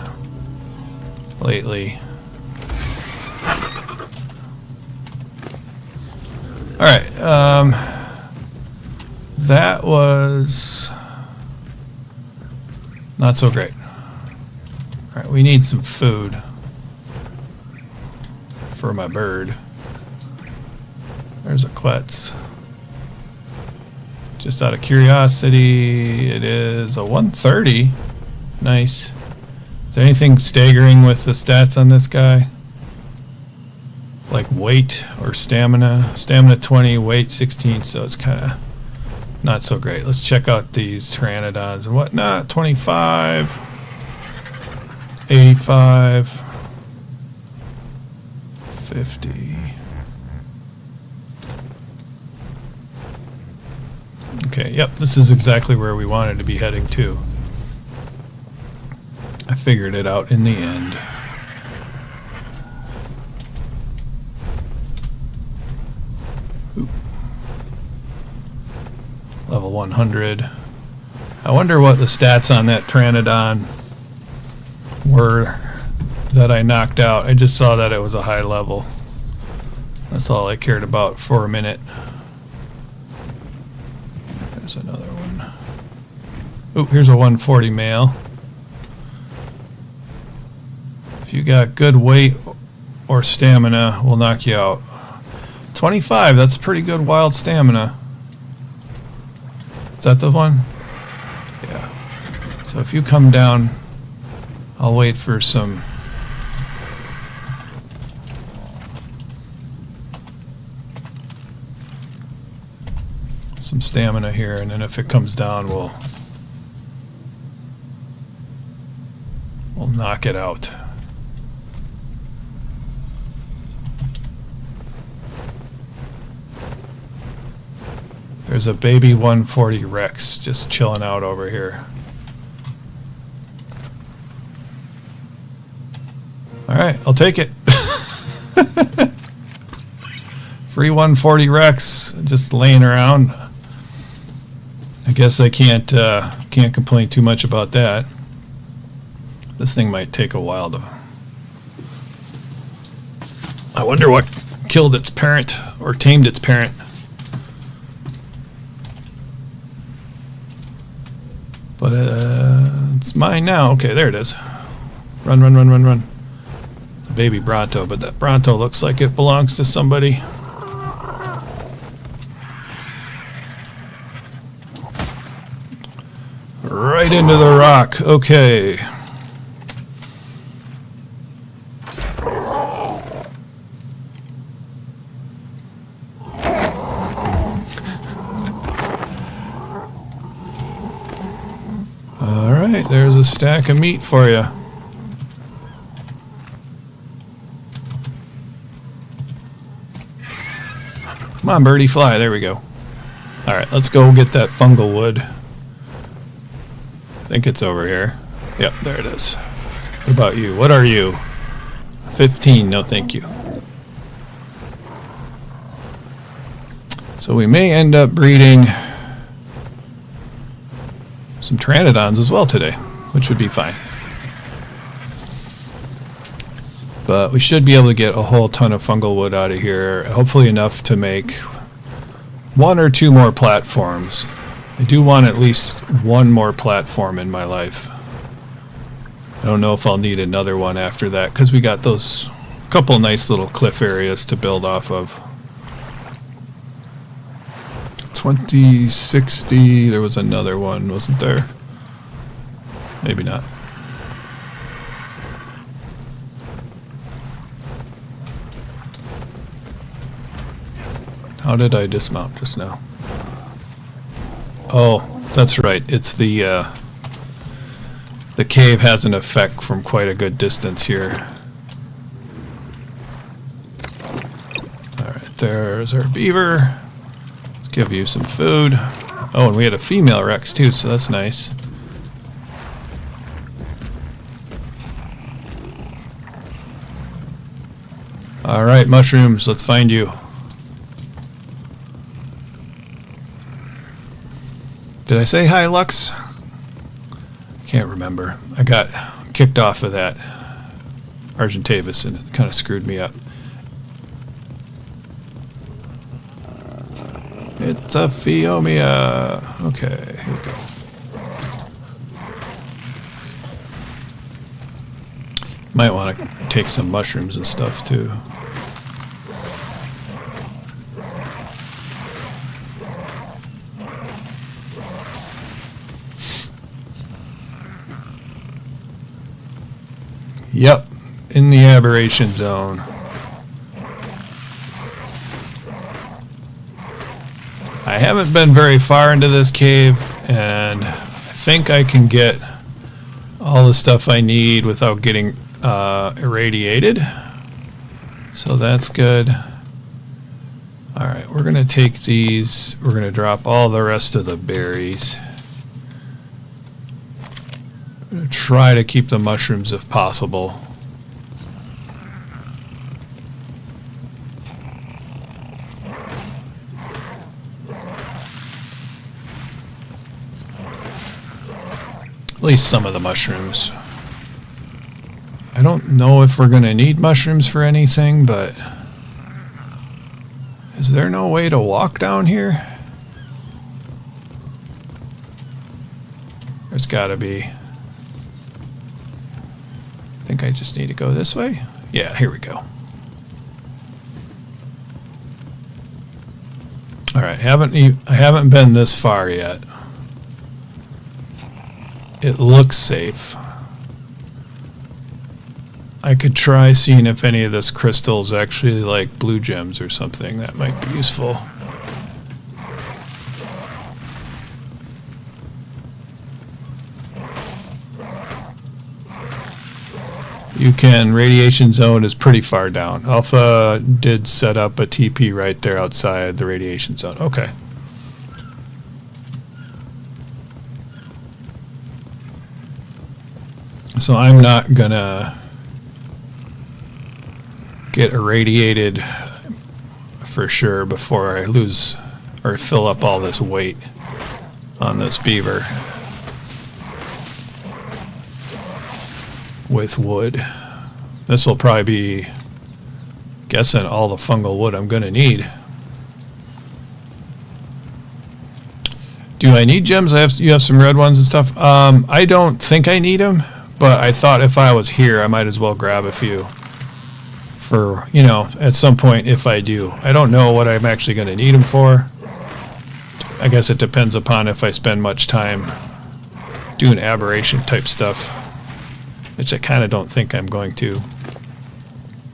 Speaker 1: lately. Alright, that was not so great. Alright, we need some food for my bird. There's a Quetz. Just out of curiosity, it is a 130. Nice. Is there anything staggering with the stats on this guy? Like weight or stamina? Stamina 20, weight 16, so it's kind of not so great. Let's check out these pteranodons and whatnot. 25, 85, 50. Okay, yep, this is exactly where we wanted to be heading to. I figured it out in the end. Oop. Level 100. I wonder what the stats on that pteranodon were that I knocked out. I just saw that it was a high level. That's all I cared about for a minute. There's another one. Oh, here's a 140 male. If you got good weight or stamina, we'll knock you out. 25, that's pretty good wild stamina. Is that the one? Yeah. So if you come down, I'll wait for some stamina here, and then if it comes down, we'll knock it out. There's a baby 140 Rex just chilling out over here. All right, I'll take it. Free 140 Rex just laying around. I guess I can't complain too much about that. This thing might take a while to... I wonder what killed its parent or tamed its parent. But it's mine now. Okay, there it is. Run, run, run, run, run. It's a baby Bronto, but that Bronto looks like it belongs to somebody. Right into the rock. Okay. All right, there's a stack of meat for you. Come on, birdie, fly. There we go. All right, let's go get that fungal wood. I think it's over here. Yep, there it is. What about you? What are you? 15. No, thank you. So we may end up breeding some pteranodons as well today, which would be fine. But we should be able to get a whole ton of fungal wood out of here, hopefully enough to make 1 or 2 more platforms. I do want at least 1 more platform in my life. I don't know if I'll need another one after that, because we got those couple nice little cliff areas to build off of. 2060, there was another one, wasn't there? Maybe not. How did I dismount just now? Oh, that's right. It's the cave has an effect from quite a good distance here. All right, there's our beaver. Let's give you some food. Oh, and we had a female Rex too, so that's nice. All right, mushrooms, let's find you. Did I say hi, Lux? Can't remember. I got kicked off of that Argentavis and it kind of screwed me up. It's a Phiomia. Okay, here we go. Might want to take some mushrooms and stuff too. Yep, in the aberration zone. I haven't been very far into this cave, and I think I can get all the stuff I need without getting irradiated. So that's good. Alright, we're going to take these. We're going to drop all the rest of the berries. I'm going to try to keep the mushrooms if possible. At least some of the mushrooms. I don't know if we're going to need mushrooms for anything, but is there no way to walk down here? got to be. I think I just need to go this way. Yeah, here we go. All right, I haven't been this far yet. It looks safe. I could try seeing if any of this crystal is actually like blue gems or something. That might be useful. You can, radiation zone is pretty far down. Alpha did set up a TP right there outside the radiation zone. Okay. So I'm not gonna get irradiated for sure before I lose or fill up all this weight on this beaver with wood. This will probably be, guessing, all the fungal wood I'm gonna need. Do I need gems? You have some red ones and stuff. I don't think I need them, but I thought if I was here, I might as well grab a few for, you know, at some point if I do. I don't know what I'm actually going to need them for. I guess it depends upon if I spend much time doing aberration type stuff, which I kind of don't think I'm going to.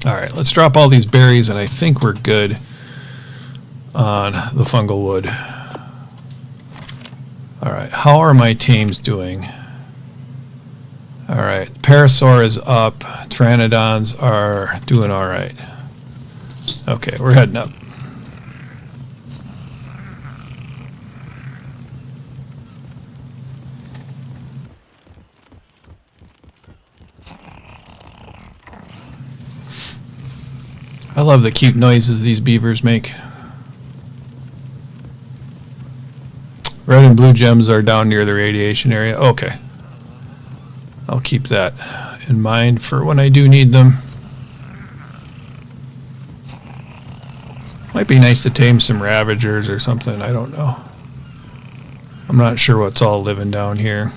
Speaker 1: All right, let's drop all these berries, and I think we're good on the fungal wood. All right, how are my tames doing? All right, Parasaur is up. Pteranodons are doing all right. Okay, we're heading up. I love the cute noises these beavers make. Red and blue gems are down near the radiation area. Okay. I'll keep that in mind for when I do need them. Might be nice to tame some Ravagers or something, I don't know. I'm not sure what's all living down here.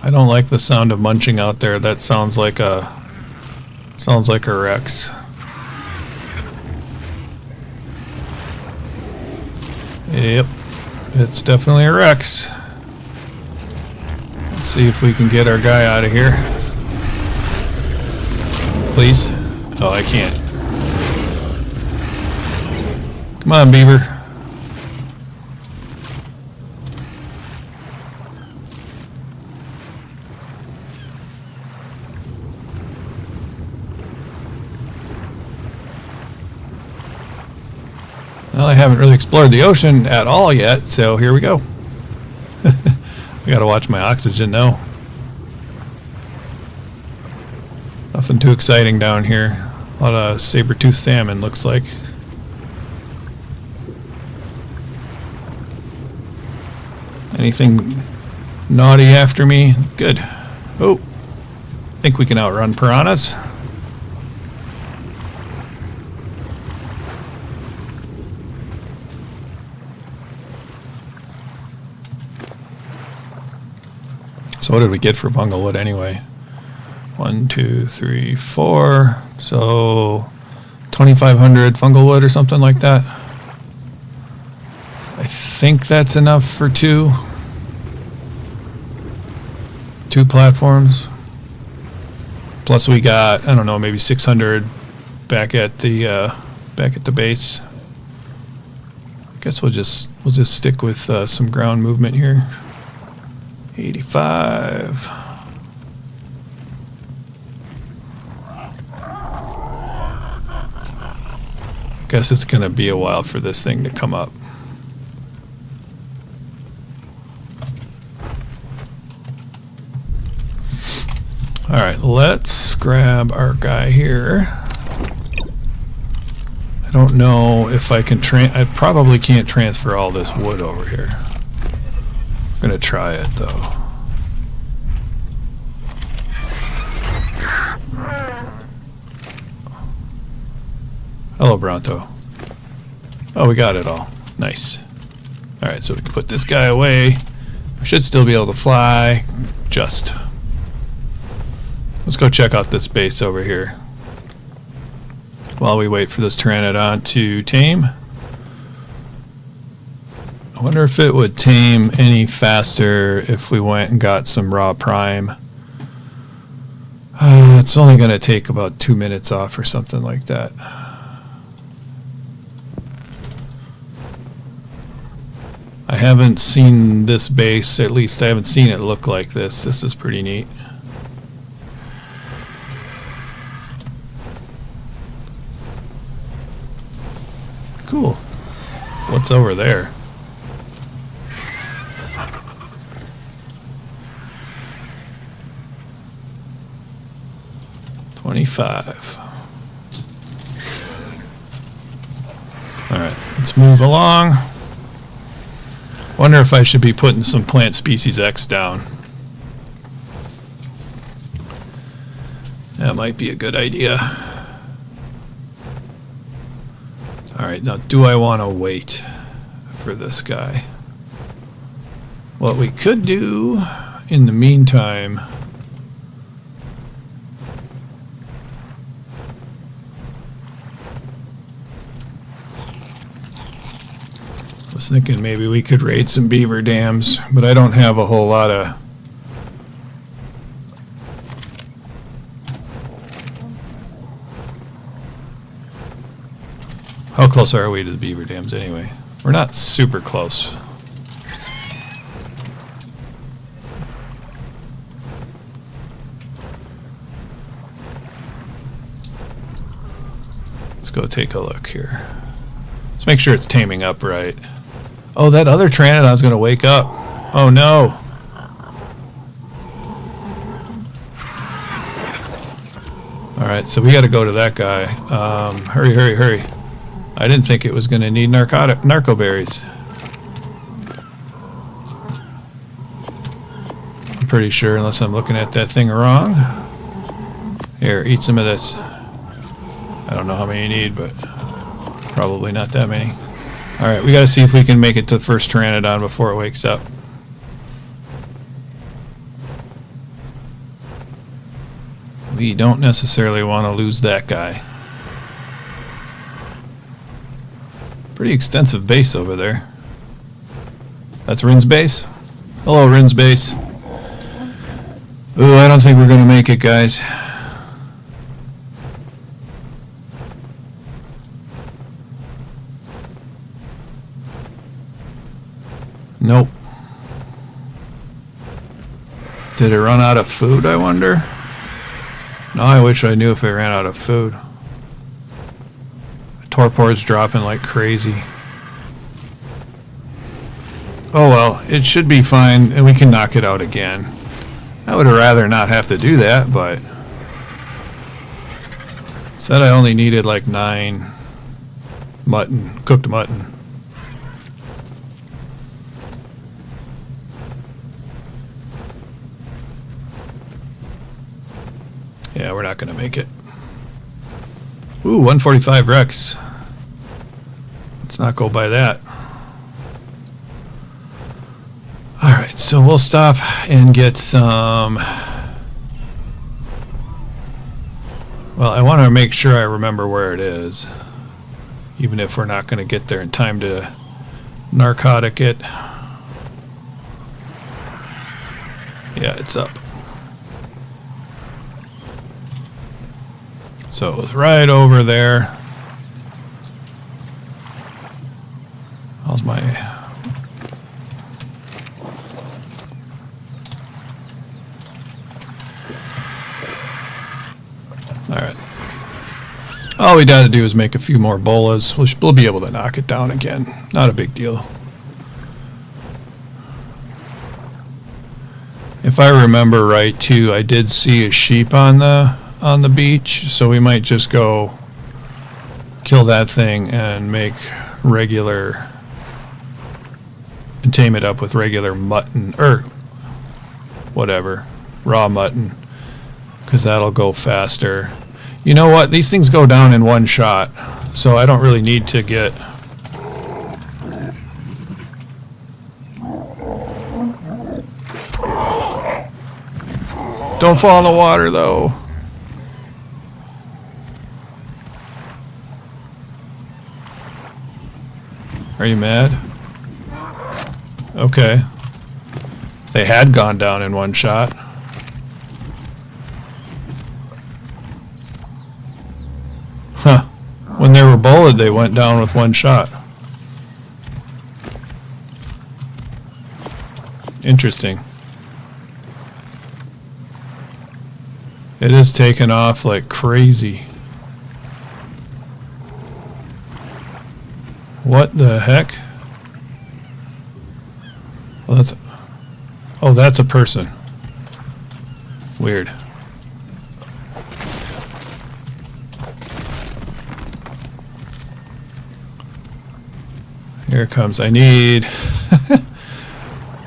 Speaker 1: I don't like the sound of munching out there. That sounds like a Rex. Yep, it's definitely a Rex. Let's see if we can get our guy out of here. Please? Oh, I can't. Come on, beaver. Well, I haven't really explored the ocean at all yet, so here we go. I gotta watch my oxygen now. Nothing too exciting down here. A lot of saber-toothed salmon, looks like. Anything naughty after me? Good. Oh, I think we can outrun piranhas. So what did we get for fungal wood anyway? 1, 2, 3, 4. So 2,500 fungal wood or something like that. I think that's enough for two platforms. Plus we got, I don't know, maybe 600 back at the base. I guess we'll just stick with some ground movement here. 85. Guess it's gonna be a while for this thing to come up. All right, let's grab our guy here. I don't know if I can I probably can't transfer all this wood over here. I'm gonna try it though. Hello, Bronto. Oh, we got it all. Nice. Alright, so we can put this guy away. We should still be able to fly. Just. Let's go check out this base over here while we wait for this Pteranodon to tame. I wonder if it would tame any faster if we went and got some raw prime. It's only going to take about 2 minutes off or something like that. I haven't seen this base, at least I haven't seen it look like this. This is pretty neat. Cool. What's over there? $25. Alright, let's move along. Wonder if I should be putting some plant species X down. That might be a good idea. Alright, now do I want to wait for this guy? What we could do in the meantime... I was thinking maybe we could raid some beaver dams, but I don't have a whole lot of... How close are we to the beaver dams anyway? We're not super close. Let's go take a look here. Let's make sure it's taming up right. Oh, that other Pteranodon's going to wake up. Oh, no. Alright, so we got to go to that guy. Hurry, hurry, hurry. I didn't think it was going to need narco berries. I'm pretty sure, unless I'm looking at that thing wrong. Here, eat some of this. I don't know how many you need, but probably not that many. Alright, we got to see if we can make it to the first Pteranodon before it wakes up. We don't necessarily want to lose that guy. Pretty extensive base over there. That's Rin's base. Hello, Rin's base. Ooh, I don't think we're going to make it, guys. Nope. Did it run out of food, I wonder? No, I wish I knew if it ran out of food. Torpor's dropping like crazy. Oh well, it should be fine, and we can knock it out again. I would rather not have to do that, but... Said I only needed like 9 cooked mutton. Yeah, we're not going to make it. Ooh, 145 Rex. Let's not go by that. Alright, so we'll stop and get some... Well, I want to make sure I remember where it is. Even if we're not going to get there in time to narcotic it. Yeah, it's up. So it was right over there. How's my... Alright. All we got to do is make a few more bolas. We'll be able to knock it down again. Not a big deal. If I remember right, too, I did see a sheep on the beach, so we might just go kill that thing and make regular and tame it up with regular mutton or whatever, raw mutton, because that'll go faster. You know what, these things go down in one shot, so I don't really need to get Don't fall in the water, though. Are you mad? Okay. They had gone down in one shot. Huh. When they were bullied, they went down with one shot. Interesting. It is taking off like crazy. What the heck? Well, that's a person. Weird. Here it comes. I need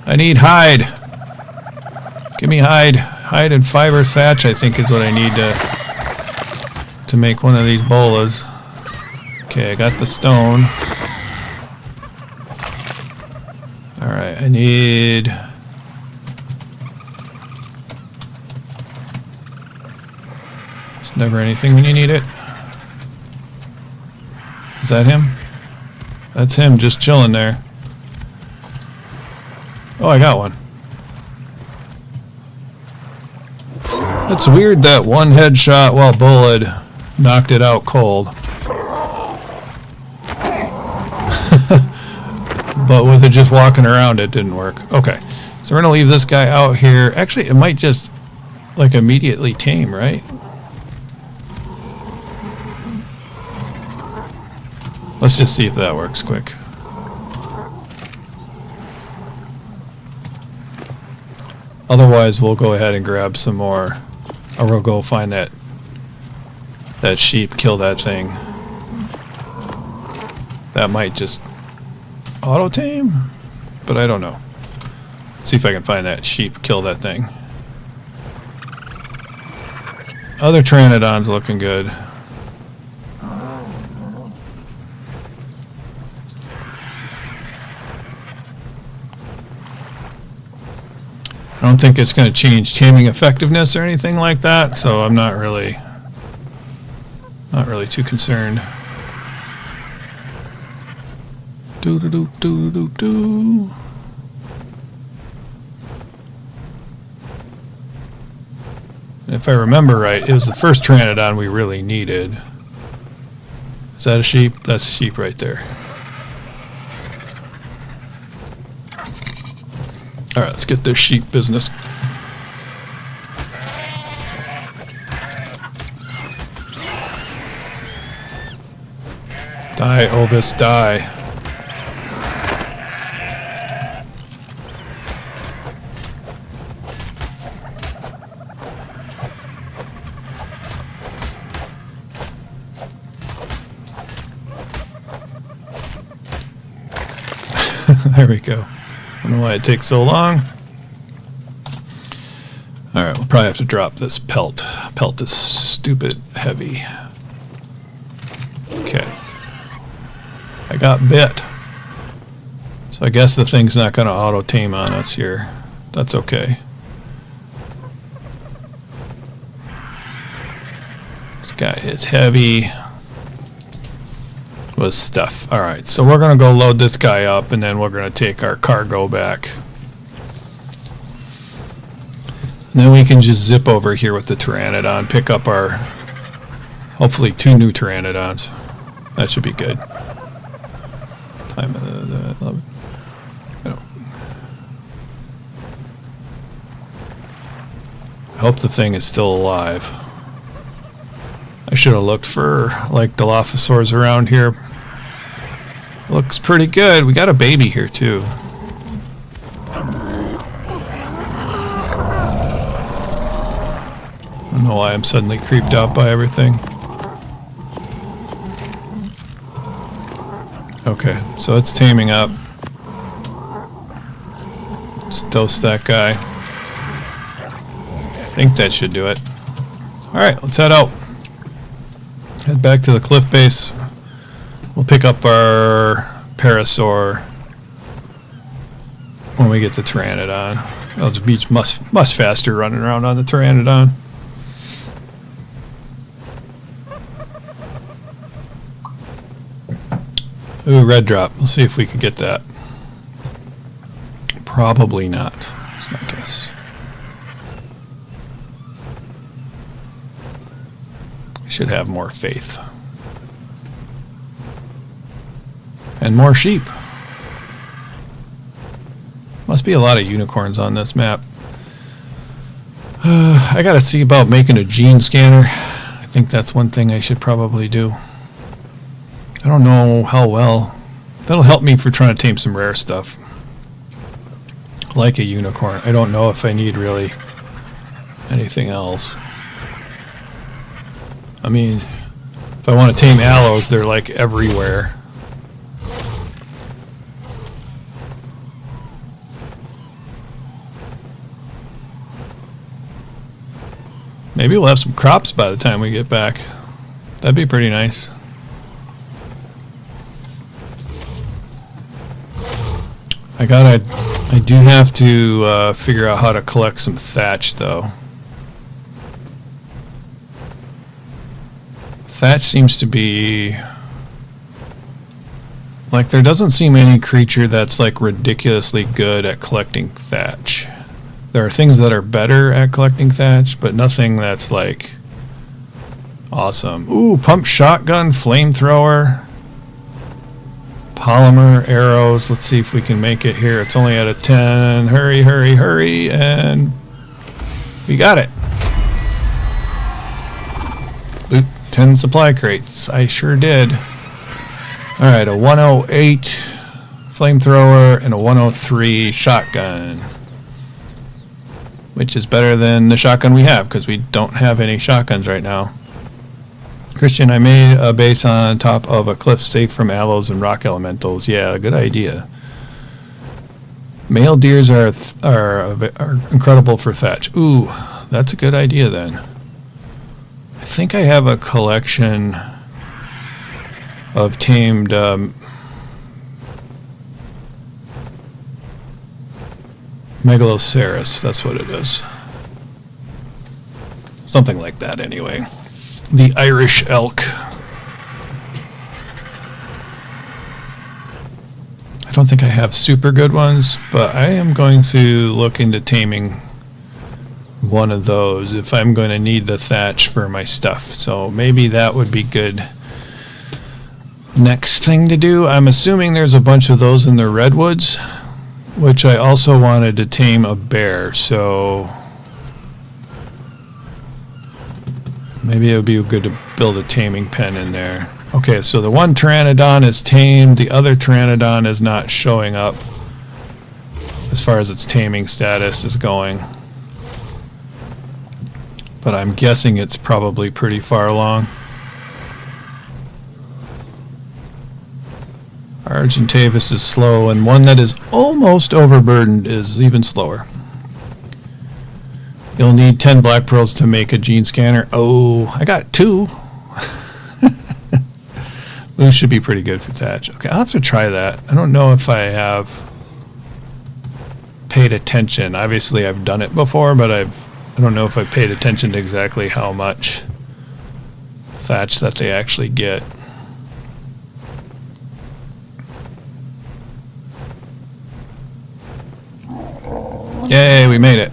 Speaker 1: I need hide. Give me hide. Hide and fiber thatch, I think, is what I need to make one of these bolas. Okay, I got the stone. Alright, I need... There's never anything when you need it. Is that him? That's him just chilling there. Oh, I got one. It's weird that one headshot while bullet knocked it out cold. But with it just walking around, it didn't work. Okay, so we're going to leave this guy out here. Actually, it might just, like, immediately tame, right? Let's just see if that works quick. Otherwise, we'll go ahead and grab some more. Or we'll go find that sheep, kill that thing. That might just auto-tame? But I don't know. Let's see if I can find that sheep, kill that thing. Other Pteranodon's looking good. I don't think it's going to change taming effectiveness or anything like that, so I'm not really too concerned. Do do do do do do. If I remember right, it was the first Pteranodon we really needed. Is that a sheep? That's a sheep right there. All right, let's get this sheep business. Die, Ovis, die. There we go. I don't know why it takes so long. Alright, we'll probably have to drop this pelt. Pelt is stupid heavy. Okay. I got bit. So I guess the thing's not going to auto-tame on us here. That's okay. This guy is heavy with stuff. Alright, so we're going to go load this guy up and then we're going to take our cargo back. And then we can just zip over here with the Pteranodon, pick up our, hopefully 2 new Pteranodons. That should be good. Time of the 11. I hope the thing is still alive. I should have looked for like Dilophosaurs around here. Looks pretty good. We got a baby here too. I don't know why I'm suddenly creeped out by everything. Okay, so it's taming up. Let's dose that guy. I think that should do it. Alright, let's head out. Head back to the cliff base. We'll pick up our Parasaur when we get to Pteranodon. It'll just be much faster running around on the Pteranodon. Ooh, red drop. Let's see if we could get that. Probably not, that's my guess. I should have more faith. And more sheep. Must be a lot of unicorns on this map. I gotta see about making a gene scanner. I think that's one thing I should probably do. I don't know how well. That'll help me for trying to tame some rare stuff. Like a unicorn. I don't know if I need really anything else. I mean, if I want to tame aloes, they're like everywhere. Maybe we'll have some crops by the time we get back. That'd be pretty nice. I do have to figure out how to collect some thatch, though. Thatch seems to be... like, there doesn't seem any creature that's, like, ridiculously good at collecting thatch. There are things that are better at collecting thatch, but nothing that's, like, awesome. Ooh, pump shotgun, flamethrower, polymer, arrows. Let's see if we can make it here. It's only at a 10. Hurry, hurry, hurry, and we got it. Loot 10 supply crates. I sure did. Alright, a 108 flamethrower and a 103 shotgun. Which is better than the shotgun we have, because we don't have any shotguns right now. Christian, I made a base on top of a cliff safe from aloes and rock elementals. Yeah, good idea. Male deers are incredible for thatch. Ooh, that's a good idea then. I think I have a collection of tamed Megaloceros. That's what it is. Something like that anyway. The Irish elk. I don't think I have super good ones, but I am going to look into taming one of those if I'm going to need the thatch for my stuff. So maybe that would be good. Next thing to do, I'm assuming there's a bunch of those in the redwoods, which I also wanted to tame a bear, so maybe it would be good to build a taming pen in there. Okay, so the one Pteranodon is tamed, the other Pteranodon is not showing up as far as its taming status is going. But I'm guessing it's probably pretty far along. Argentavis is slow, and one that is almost overburdened is even slower. You'll need 10 black pearls to make a gene scanner. Oh, I got 2. Those should be pretty good for thatch. Okay, I'll have to try that. I don't know if I have paid attention. Obviously, I've done it before, but I don't know if I paid attention to exactly how much thatch that they actually get. Yay, we made it.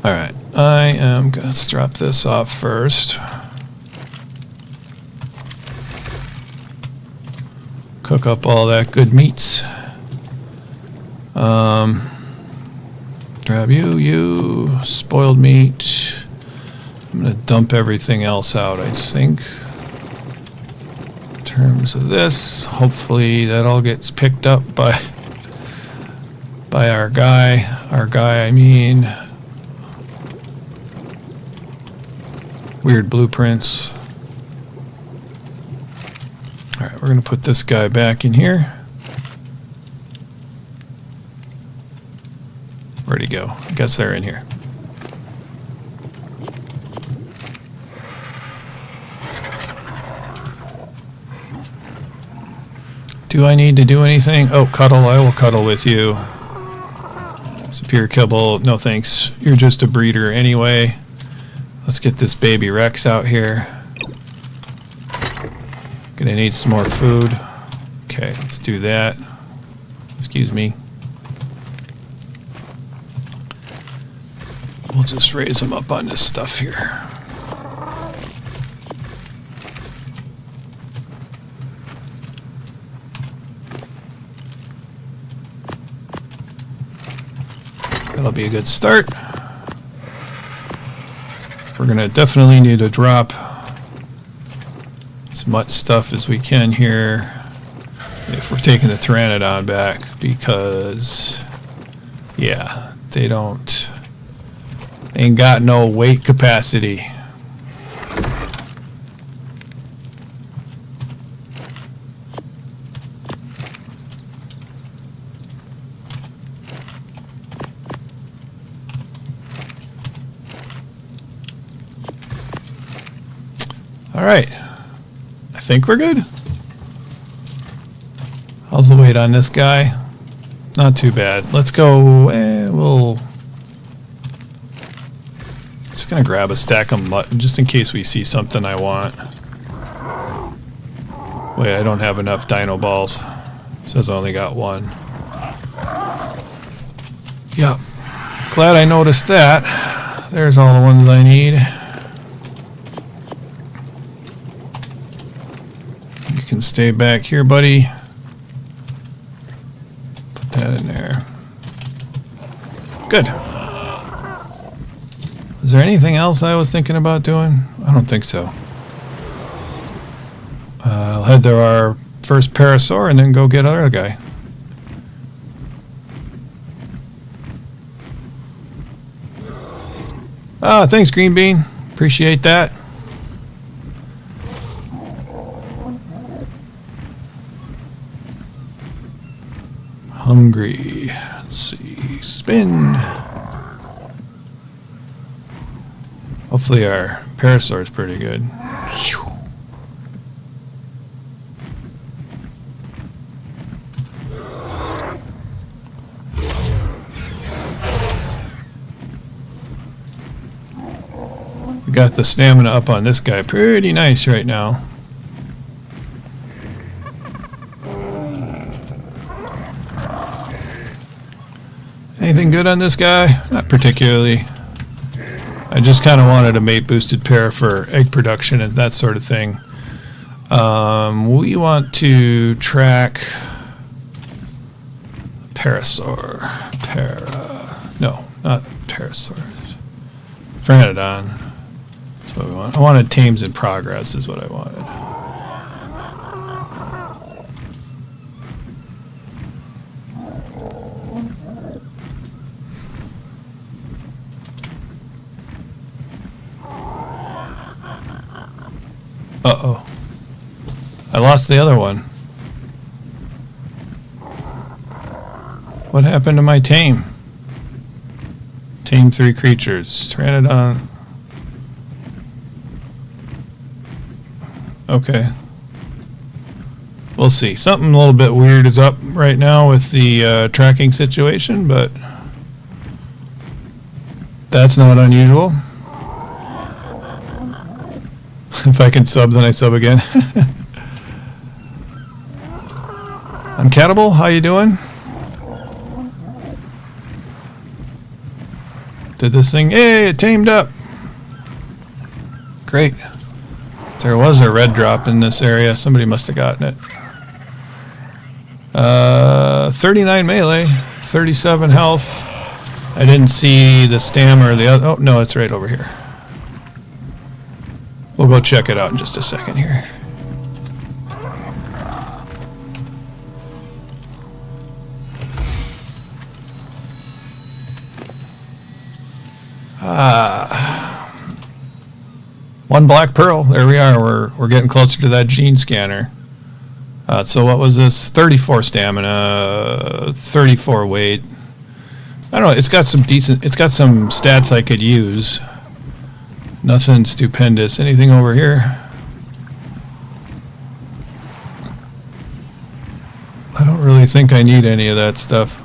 Speaker 1: Alright, let's drop this off first. Cook up all that good meats. Grab you, spoiled meat. I'm going to dump everything else out, I think. In terms of this, hopefully that all gets picked up by our guy. Our guy, I mean... weird blueprints. Alright, we're going to put this guy back in here. Where'd he go? I guess they're in here. Do I need to do anything? Oh, cuddle. I will cuddle with you. Superior kibble. No thanks. You're just a breeder anyway. Let's get this baby Rex out here. Gonna need some more food. Okay, let's do that. Excuse me. We'll just raise them up on this stuff here. That'll be a good start. We're gonna definitely need to drop as much stuff as we can here if we're taking the Pteranodon back, because yeah, they ain't got no weight capacity. All right, I think we're good. How's the weight on this guy? Not too bad. Let's go. We'll just gonna grab a stack of mutton just in case we see something I want. Wait, I don't have enough dino balls. It says I only got one. Yep. Glad I noticed that. There's all the ones I need. You can stay back here, buddy. Put that in there. Good. Is there anything else I was thinking about doing? I don't think so. I'll head to our first parasaur and then go get our other guy. Ah, thanks, Greenebean. Appreciate that. Hungry. Let's see. Spin. Hopefully our parasaur is pretty good. We got the stamina up on this guy pretty nice right now. Anything good on this guy? Not particularly. I just kind of wanted a mate boosted pair for egg production and that sort of thing. We want to track parasaur. No, not parasaur. Pteranodon. That's what we want. I wanted tames in progress is what I wanted. Uh-oh. I lost the other one. What happened to my tame? Tame 3 creatures. Pteranodon. Okay. We'll see. Something a little bit weird is up right now with the tracking situation, but that's not unusual. If I can sub, then I sub again. Uncatable, how you doing? Did this thing? Hey, it tamed up. Great. There was a red drop in this area. Somebody must have gotten it. 39 melee, 37 health. I didn't see the stam or the other. Oh, no, it's right over here. We'll go check it out in just a second here. One black pearl. There we are. We're getting closer to that gene scanner. So what was this? 34 stamina, 34 weight. I don't know. It's got some stats I could use. Nothing stupendous. Anything over here? I don't really think I need any of that stuff.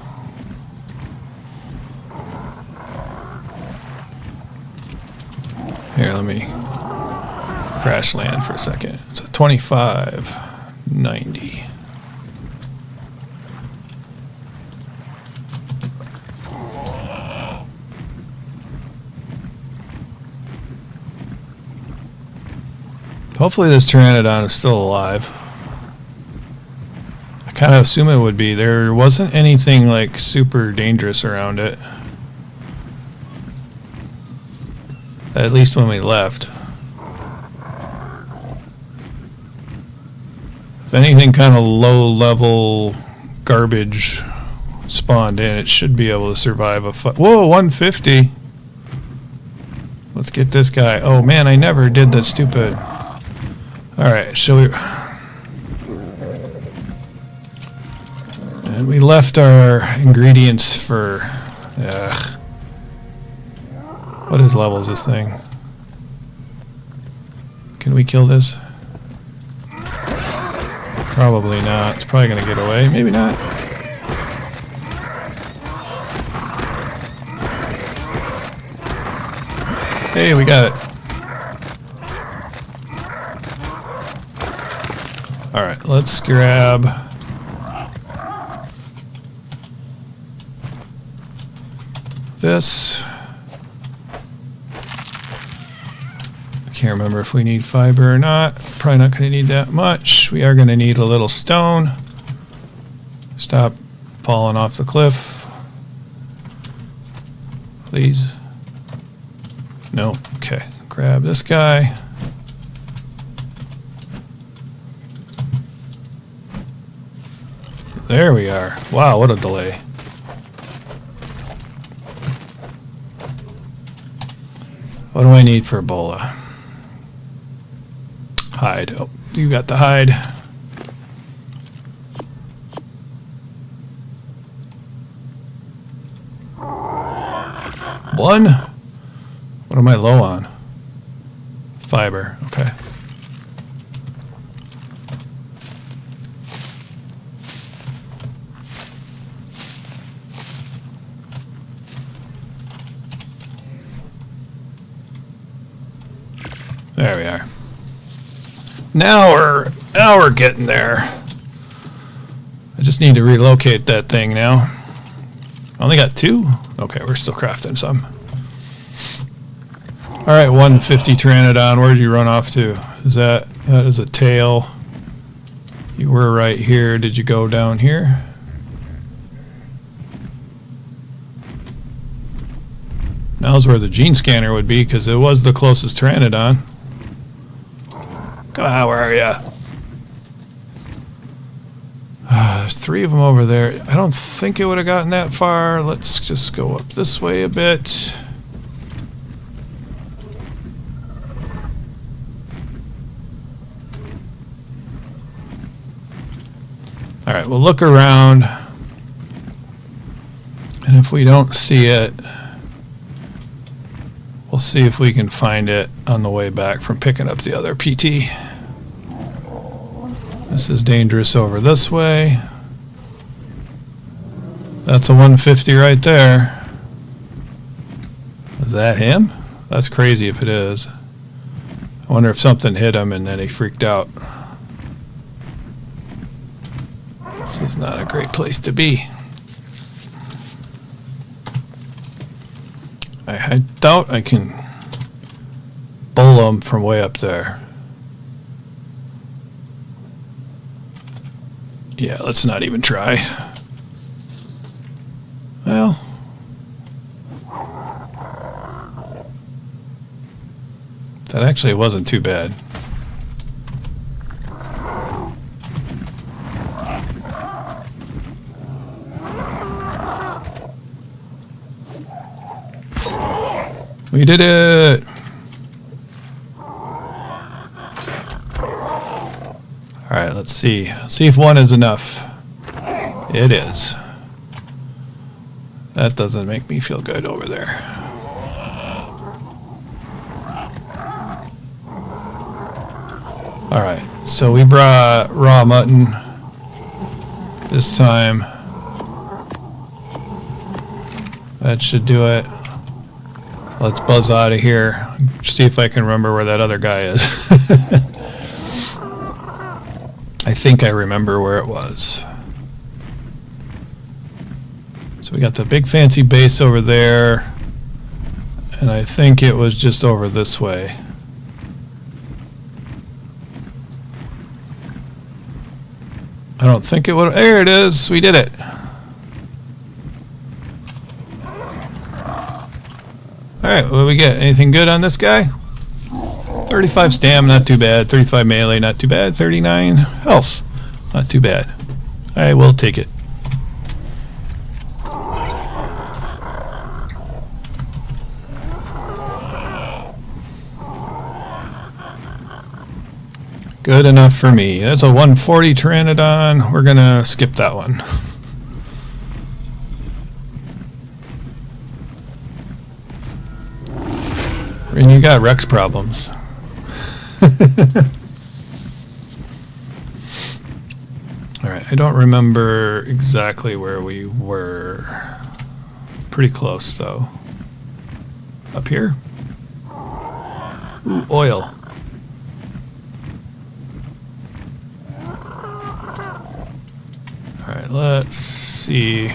Speaker 1: Here, let me crash land for a second. It's a 2590. Hopefully this Pteranodon is still alive. I kind of assume it would be. There wasn't anything like super dangerous around it. At least when we left. If anything kind of low level garbage spawned in, it should be able to survive a fight. Whoa, 150. Let's get this guy. Oh man, I never did that stupid. Alright, shall we... And we left our ingredients for... What is level is this thing? Can we kill this? Probably not. It's probably going to get away. Maybe not. Hey, we got it. Alright, let's grab... this. Can't remember if we need fiber or not. Probably not going to need that much. We are going to need a little stone. Stop falling off the cliff. Please. No. Okay. Grab this guy. There we are. Wow, what a delay. What do I need for Ebola? Hide. Oh, you got the hide. One? What am I low on? Fiber. Okay. There we are. Now we're getting there. I just need to relocate that thing now. I only got 2? Okay, we're still crafting some. Alright, 150 Pteranodon. Where did you run off to? That is a tail. You were right here. Did you go down here? Now's where the gene scanner would be, because it was the closest Pteranodon. Come on, where are ya? There's 3 of them over there. I don't think it would have gotten that far. Let's just go up this way a bit. Alright, we'll look around. And if we don't see it, we'll see if we can find it on the way back from picking up the other PT. This is dangerous over this way. That's a 150 right there. Is that him? That's crazy if it is. I wonder if something hit him and then he freaked out. This is not a great place to be. I doubt I can bowl him from way up there. Yeah, let's not even try. Well, that actually wasn't too bad. We did it! Alright, let's see. See if 1 is enough. It is. That doesn't make me feel good over there. Alright, so we brought raw mutton. This time. That should do it. Let's buzz out of here. See if I can remember where that other guy is. I think I remember where it was. So we got the big fancy base over there. And I think it was just over this way. I don't think it would. There it is. We did it. Alright, what do we get? Anything good on this guy? 35 stam, not too bad. 35 melee, not too bad. 39 health, not too bad. I will take it. Good enough for me. That's a 140 Pteranodon. We're gonna skip that one. And you got Rex problems. Alright, I don't remember exactly where we were. Pretty close though. Up here? Ooh, oil. Alright, let's see.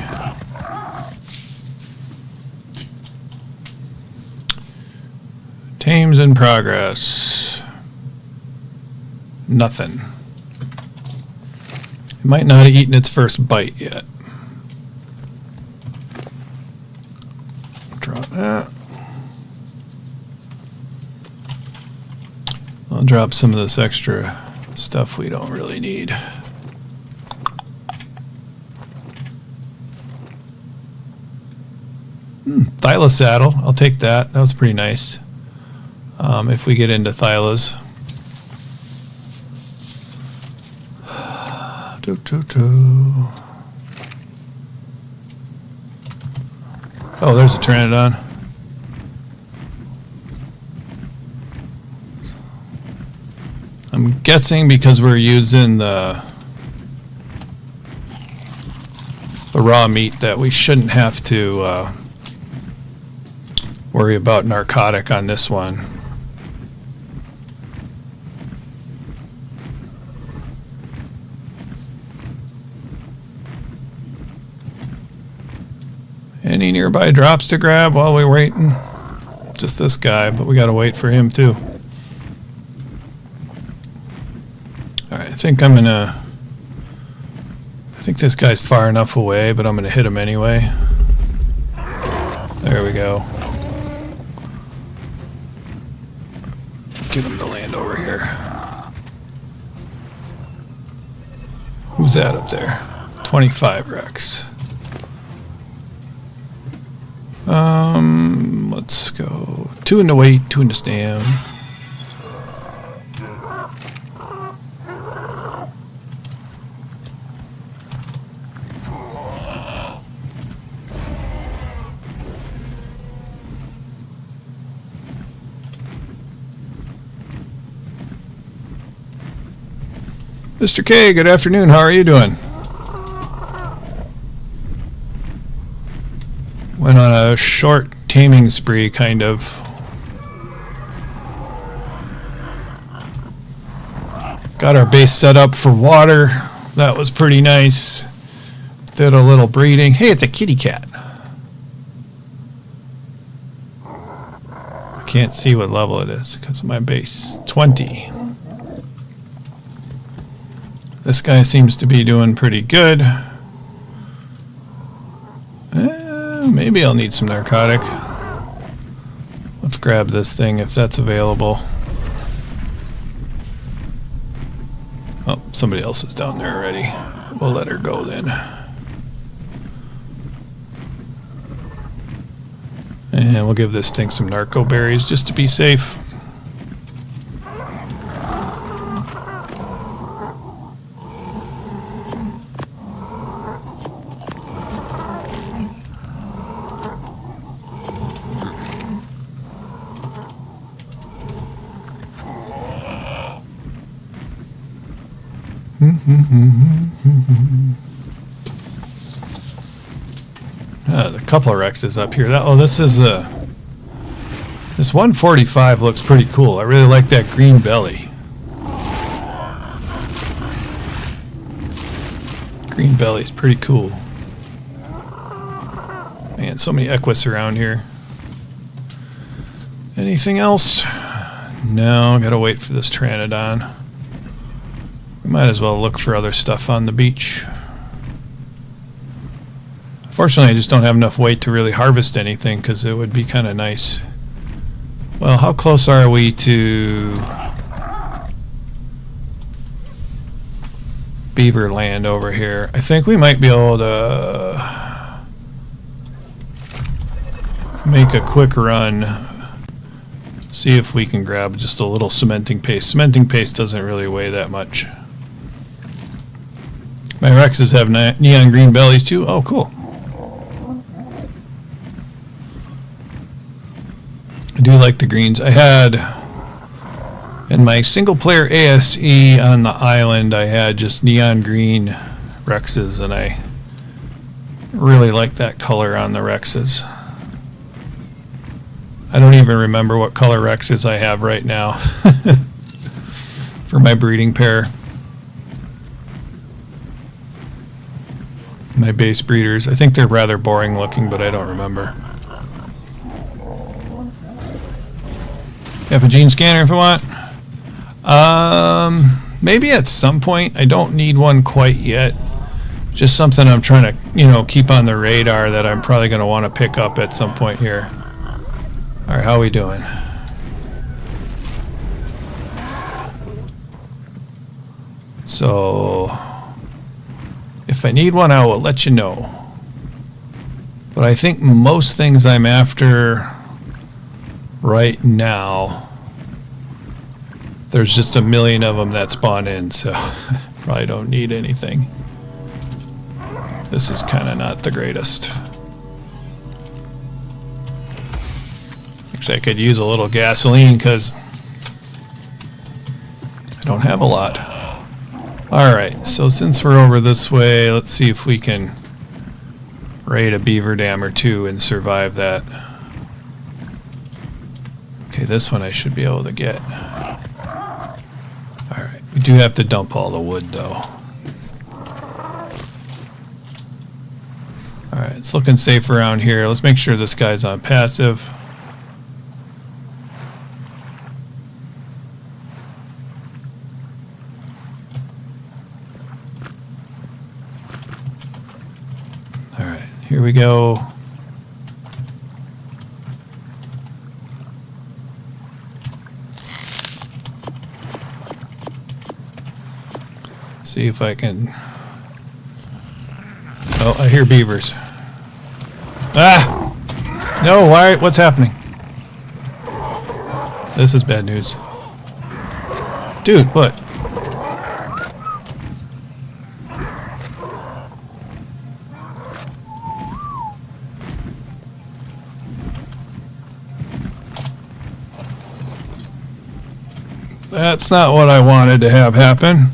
Speaker 1: Tames in progress. Nothing. It might not have eaten its first bite yet. Drop that. I'll drop some of this extra stuff we don't really need. Thyla saddle. I'll take that. That was pretty nice. If we get into Thylas. Oh, there's a Pteranodon. I'm guessing because we're using the raw meat that we shouldn't have to worry about narcotic on this one. Any nearby drops to grab while we're waiting? Just this guy, but we gotta wait for him too. Alright, I think this guy's far enough away, but I'm gonna hit him anyway. There we go. Get him to land over here. Who's that up there? 25 Rex. Let's go. 2 in the weight, 2 in the stam. Mr. K, good afternoon. How are you doing? Went on a short taming spree, kind of. Got our base set up for water. That was pretty nice. Did a little breeding. Hey, it's a kitty cat. I can't see what level it is because of my base. 20. This guy seems to be doing pretty good. Maybe I'll need some narcotic. Let's grab this thing if that's available. Oh, somebody else is down there already. We'll let her go then. And we'll give this thing some narco berries just to be safe. A couple of Rexes up here. Oh, this is a... This 145 looks pretty cool. I really like that green belly. Green belly's pretty cool. Man, so many Equus around here. Anything else? No, gotta wait for this Pteranodon. We might as well look for other stuff on the beach. Fortunately, I just don't have enough weight to really harvest anything, because it would be kind of nice. Well, how close are we to beaver land over here? I think we might be able to make a quick run. See if we can grab just a little cementing paste. Cementing paste doesn't really weigh that much. My Rexes have neon green bellies too. Oh, cool. I do like the greens. I had, in my single player ASE on the island, I had just neon green Rexes, and I really like that color on the Rexes. I don't even remember what color Rexes I have right now for my breeding pair. My base breeders. I think they're rather boring looking, but I don't remember. Have a gene scanner if you want. Maybe at some point. I don't need one quite yet. Just something I'm trying to, keep on the radar that I'm probably going to want to pick up at some point here. All right, how are we doing? So, if I need one, I will let you know. But I think most things I'm after right now, there's just a million of them that spawn in, so probably don't need anything. This is kind of not the greatest. Actually, I could use a little gasoline because I don't have a lot. Alright, so since we're over this way, let's see if we can raid a beaver dam or two and survive that. Okay, this one I should be able to get. Alright, we do have to dump all the wood though. Alright, it's looking safe around here. Let's make sure this guy's on passive. Alright, here we go. See if I can... Oh, I hear beavers. Ah! No, why? What's happening? This is bad news. Dude, what? That's not what I wanted to have happen.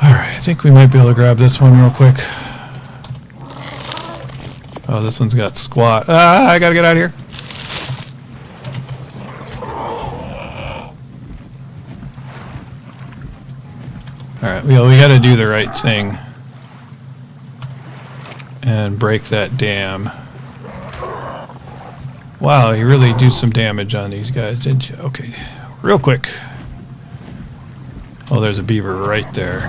Speaker 1: Alright, I think we might be able to grab this one real quick. Oh, this one's got squat. Ah, I gotta get out of here. Alright, we gotta do the right thing and break that dam. Wow, you really do some damage on these guys, didn't you? Okay, real quick. Oh, there's a beaver right there.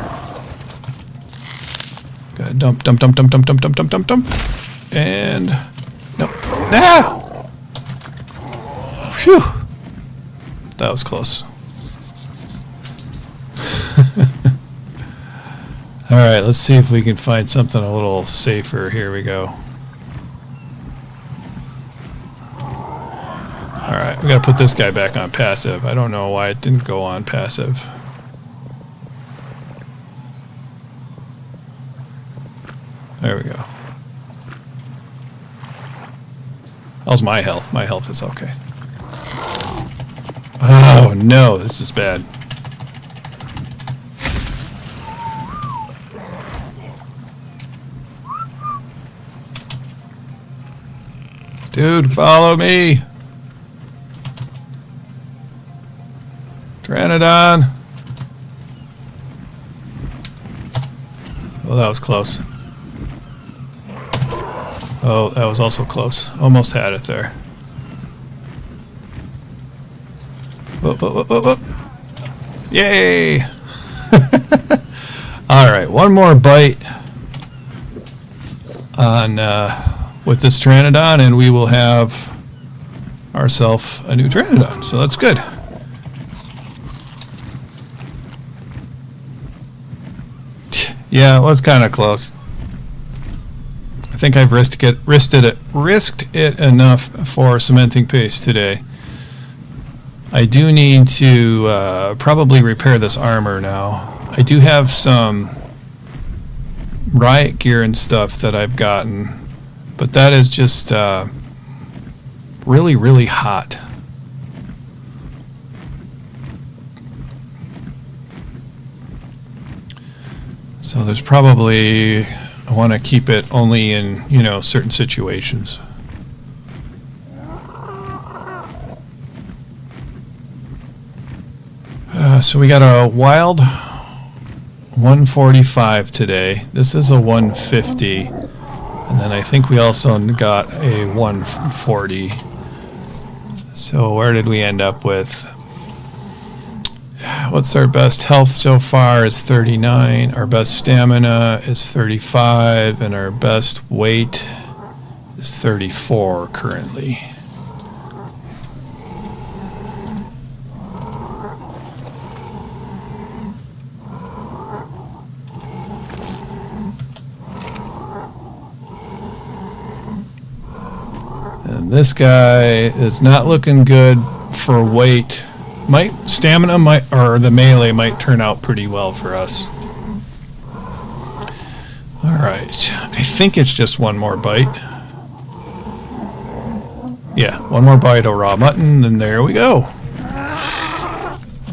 Speaker 1: Gotta dump, dump, dump, dump, dump, dump, dump, dump, dump, dump. And nope. Ah! Phew. That was close. Alright, let's see if we can find something a little safer. Here we go. Alright, we gotta put this guy back on passive. I don't know why it didn't go on passive. There we go. How's my health? My health is okay. Oh no, this is bad. Dude, follow me. Pteranodon. Oh, that was close. Oh, that was also close. Almost had it there. Whoop, whoop, whoop, whoop. Yay! Alright, one more bite on with this Pteranodon, and we will have ourselves a new Pteranodon. So that's good. Yeah, it was kind of close. I think I've risked it enough for cementing paste today. I do need to probably repair this armor now. I do have some riot gear and stuff that I've gotten, but that is just really, really hot. So there's probably, I want to keep it only in, you know, certain situations. So we got a wild 145 today. This is a 150. And then I think we also got a 140. So where did we end up with? What's our best health so far is 39. Our best stamina is 35. And our best weight is 34 currently. And this guy is not looking good for weight. Stamina might, or the melee might turn out pretty well for us. Alright, I think it's just one more bite. Yeah, one more bite of raw mutton, and there we go.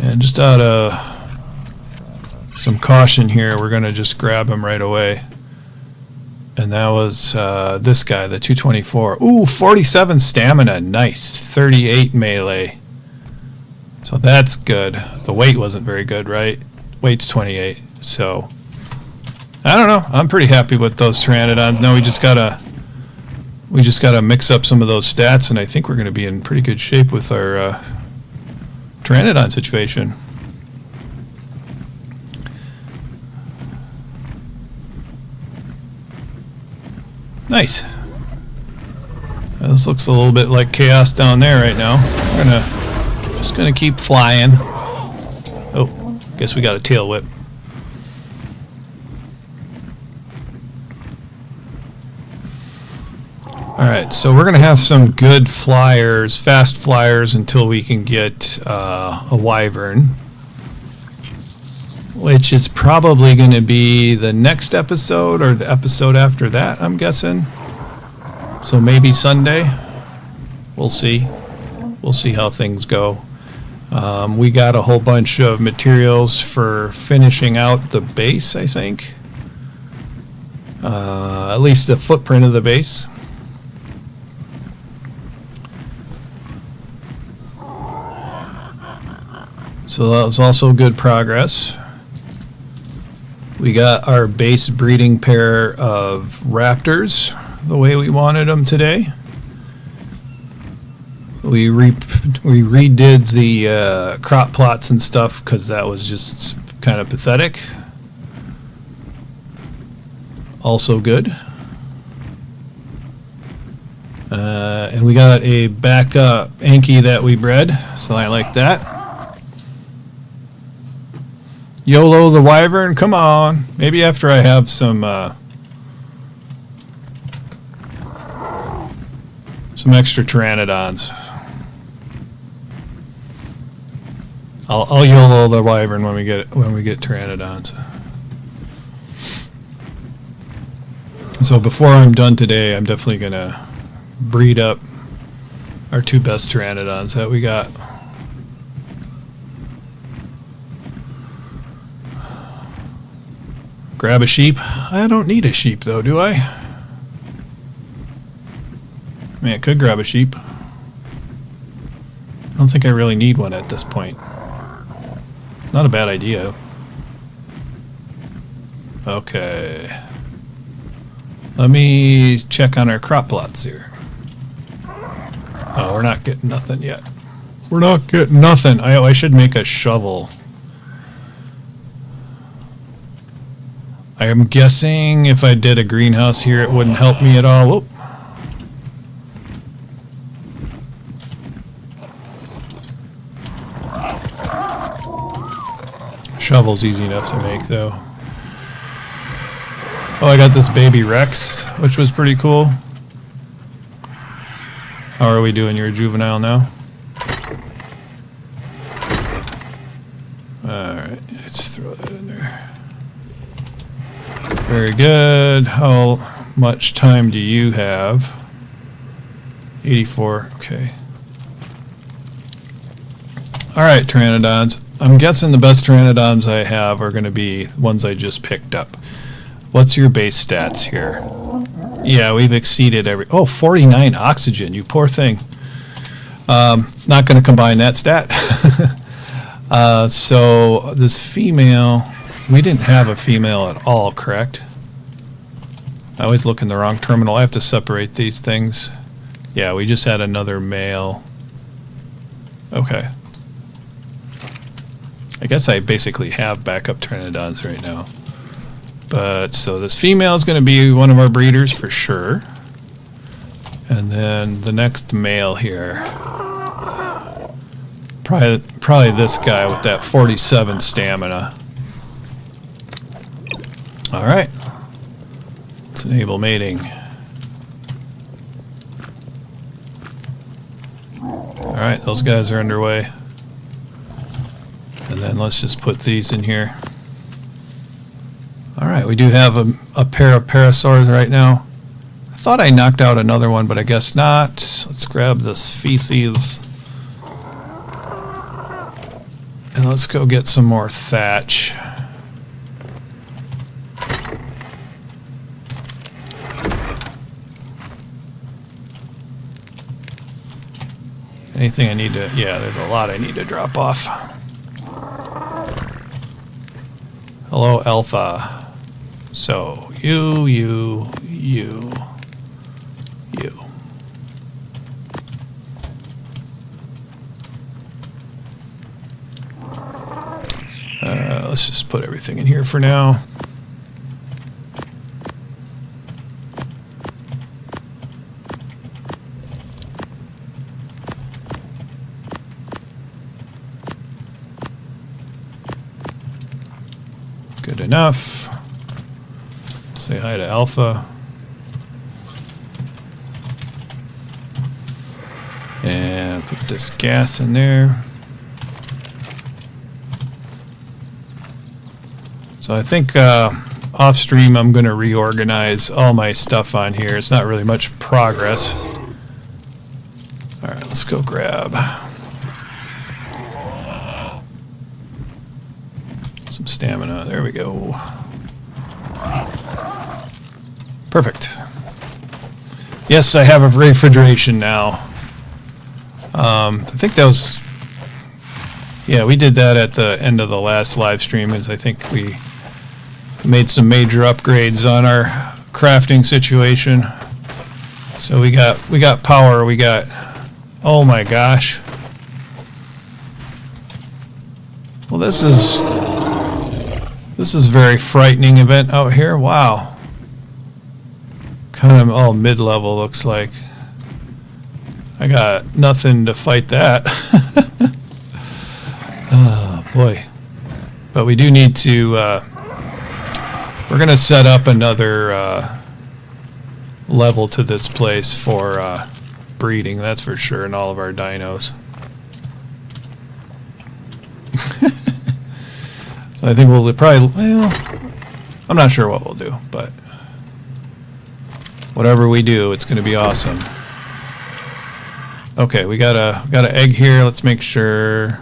Speaker 1: And just out of some caution here, we're going to just grab him right away. And that was this guy, the 224. Ooh, 47 stamina, nice. 38 melee. So that's good. The weight wasn't very good, right? Weight's 28. So I don't know. I'm pretty happy with those Pteranodons. Now we just gotta mix up some of those stats, and I think we're gonna be in pretty good shape with our Pteranodon situation. Nice. This looks a little bit like chaos down there right now. We're just gonna keep flying. Oh, guess we got a tail whip. Alright, so we're gonna have some good flyers, fast flyers, until we can get a wyvern, which is probably going to be the next episode or the episode after that, I'm guessing. So maybe Sunday. We'll see. We'll see how things go. We got a whole bunch of materials for finishing out the base, I think. At least the footprint of the base. So that was also good progress. We got our base breeding pair of raptors the way we wanted them today. We redid the crop plots and stuff because that was just kind of pathetic. Also good. And we got a backup Anki that we bred, so I like that. YOLO the wyvern, come on. Maybe after I have some extra Pteranodons. I'll YOLO the wyvern when we get Pteranodons. So before I'm done today, I'm definitely gonna breed up our two best Pteranodons that we got. Grab a sheep. I don't need a sheep though, do I? I mean, I could grab a sheep. I don't think I really need one at this point. Not a bad idea. Okay. Let me check on our crop plots here. Oh, we're not getting nothing yet. We're not getting nothing. I should make a shovel. I am guessing if I did a greenhouse here, it wouldn't help me at all. Whoop. Shovel's easy enough to make, though. Oh, I got this baby Rex, which was pretty cool. How are we doing? You're a juvenile now? Alright, let's throw that in there. Very good. How much time do you have? 84, okay. Alright, Pteranodons. I'm guessing the best Pteranodons I have are going to be ones I just picked up. What's your base stats here? Yeah, we've exceeded every... Oh, 49 oxygen, you poor thing. Not going to combine that stat. So this female... We didn't have a female at all, correct? I always look in the wrong terminal. I have to separate these things. Yeah, we just had another male. Okay. I guess I basically have backup Pteranodons right now. But, so this female is going to be one of our breeders for sure. And then the next male here. Probably this guy with that 47 stamina. Alright. Let's enable mating. Alright, those guys are underway. And then let's just put these in here. Alright, we do have a pair of parasaurs right now. I thought I knocked out another one, but I guess not. Let's grab this feces. And let's go get some more thatch. Anything I need to... Yeah, there's a lot I need to drop off. Hello, Alpha. So, you. Let's just put everything in here for now. Good enough. Say hi to Alpha. And put this gas in there. So I think off stream I'm going to reorganize all my stuff on here. It's not really much progress. Alright, let's go grab some stamina. There we go. Perfect. Yes, I have a refrigeration now. I think that was... Yeah, we did that at the end of the last live stream, as I think we made some major upgrades on our crafting situation. So we got power, we got... Oh my gosh. Well, this is a very frightening event out here. Wow. Kind of all mid-level looks like. I got nothing to fight that. Oh boy. But we do need to we're gonna set up another level to this place for breeding, that's for sure, in all of our dinos. So I think we'll probably, well, I'm not sure what we'll do, but whatever we do, it's gonna be awesome. Okay, we got an egg here. Let's make sure.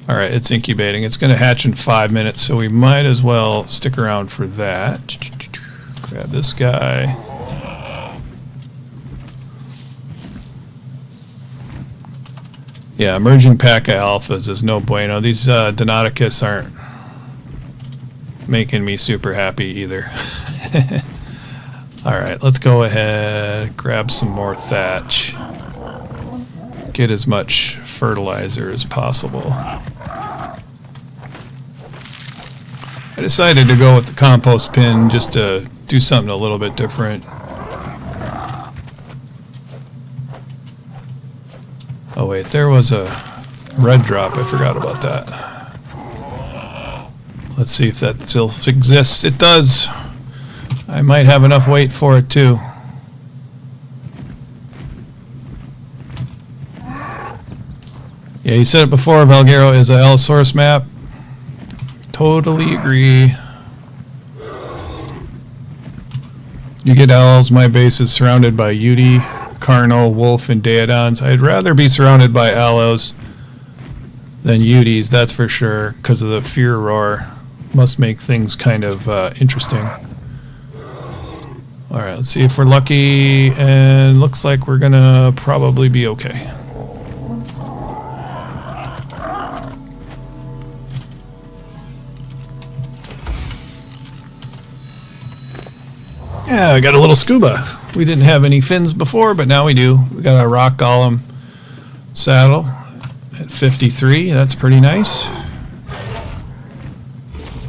Speaker 1: All right, it's incubating. It's going to hatch in 5 minutes, so we might as well stick around for that. Grab this guy. Yeah, merging pack of alphas is no bueno. These Deinonychus aren't making me super happy either. All right, let's go ahead, grab some more thatch. Get as much fertilizer as possible. I decided to go with the compost bin just to do something a little bit different. Oh wait, there was a red drop. I forgot about that. Let's see if that still exists. It does. I might have enough weight for it too. Yeah, you said it before, Valguero is a Allosaurus map. Totally agree. You get owls, my base is surrounded by Udi, Carno, Wolf, and Daedons. I'd rather be surrounded by Allos than Udis, that's for sure, because of the fear roar. Must make things kind of interesting. Alright, let's see if we're lucky, and looks like we're gonna probably be okay. Yeah, I got a little scuba. We didn't have any fins before, but now we do. We got a rock golem saddle at 53. That's pretty nice.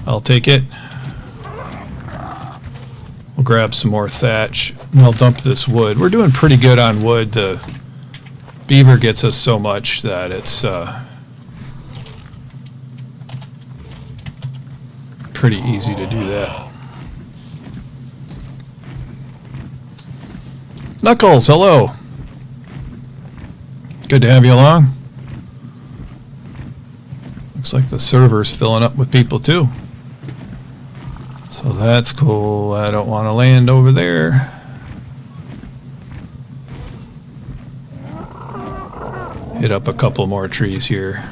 Speaker 1: I'll take it. We'll grab some more thatch, and I'll dump this wood. We're doing pretty good on wood. The beaver gets us so much that it's pretty easy to do that. Knuckles, hello. Good to have you along. Looks like the server's filling up with people too. So that's cool. I don't want to land over there. Hit up a couple more trees here.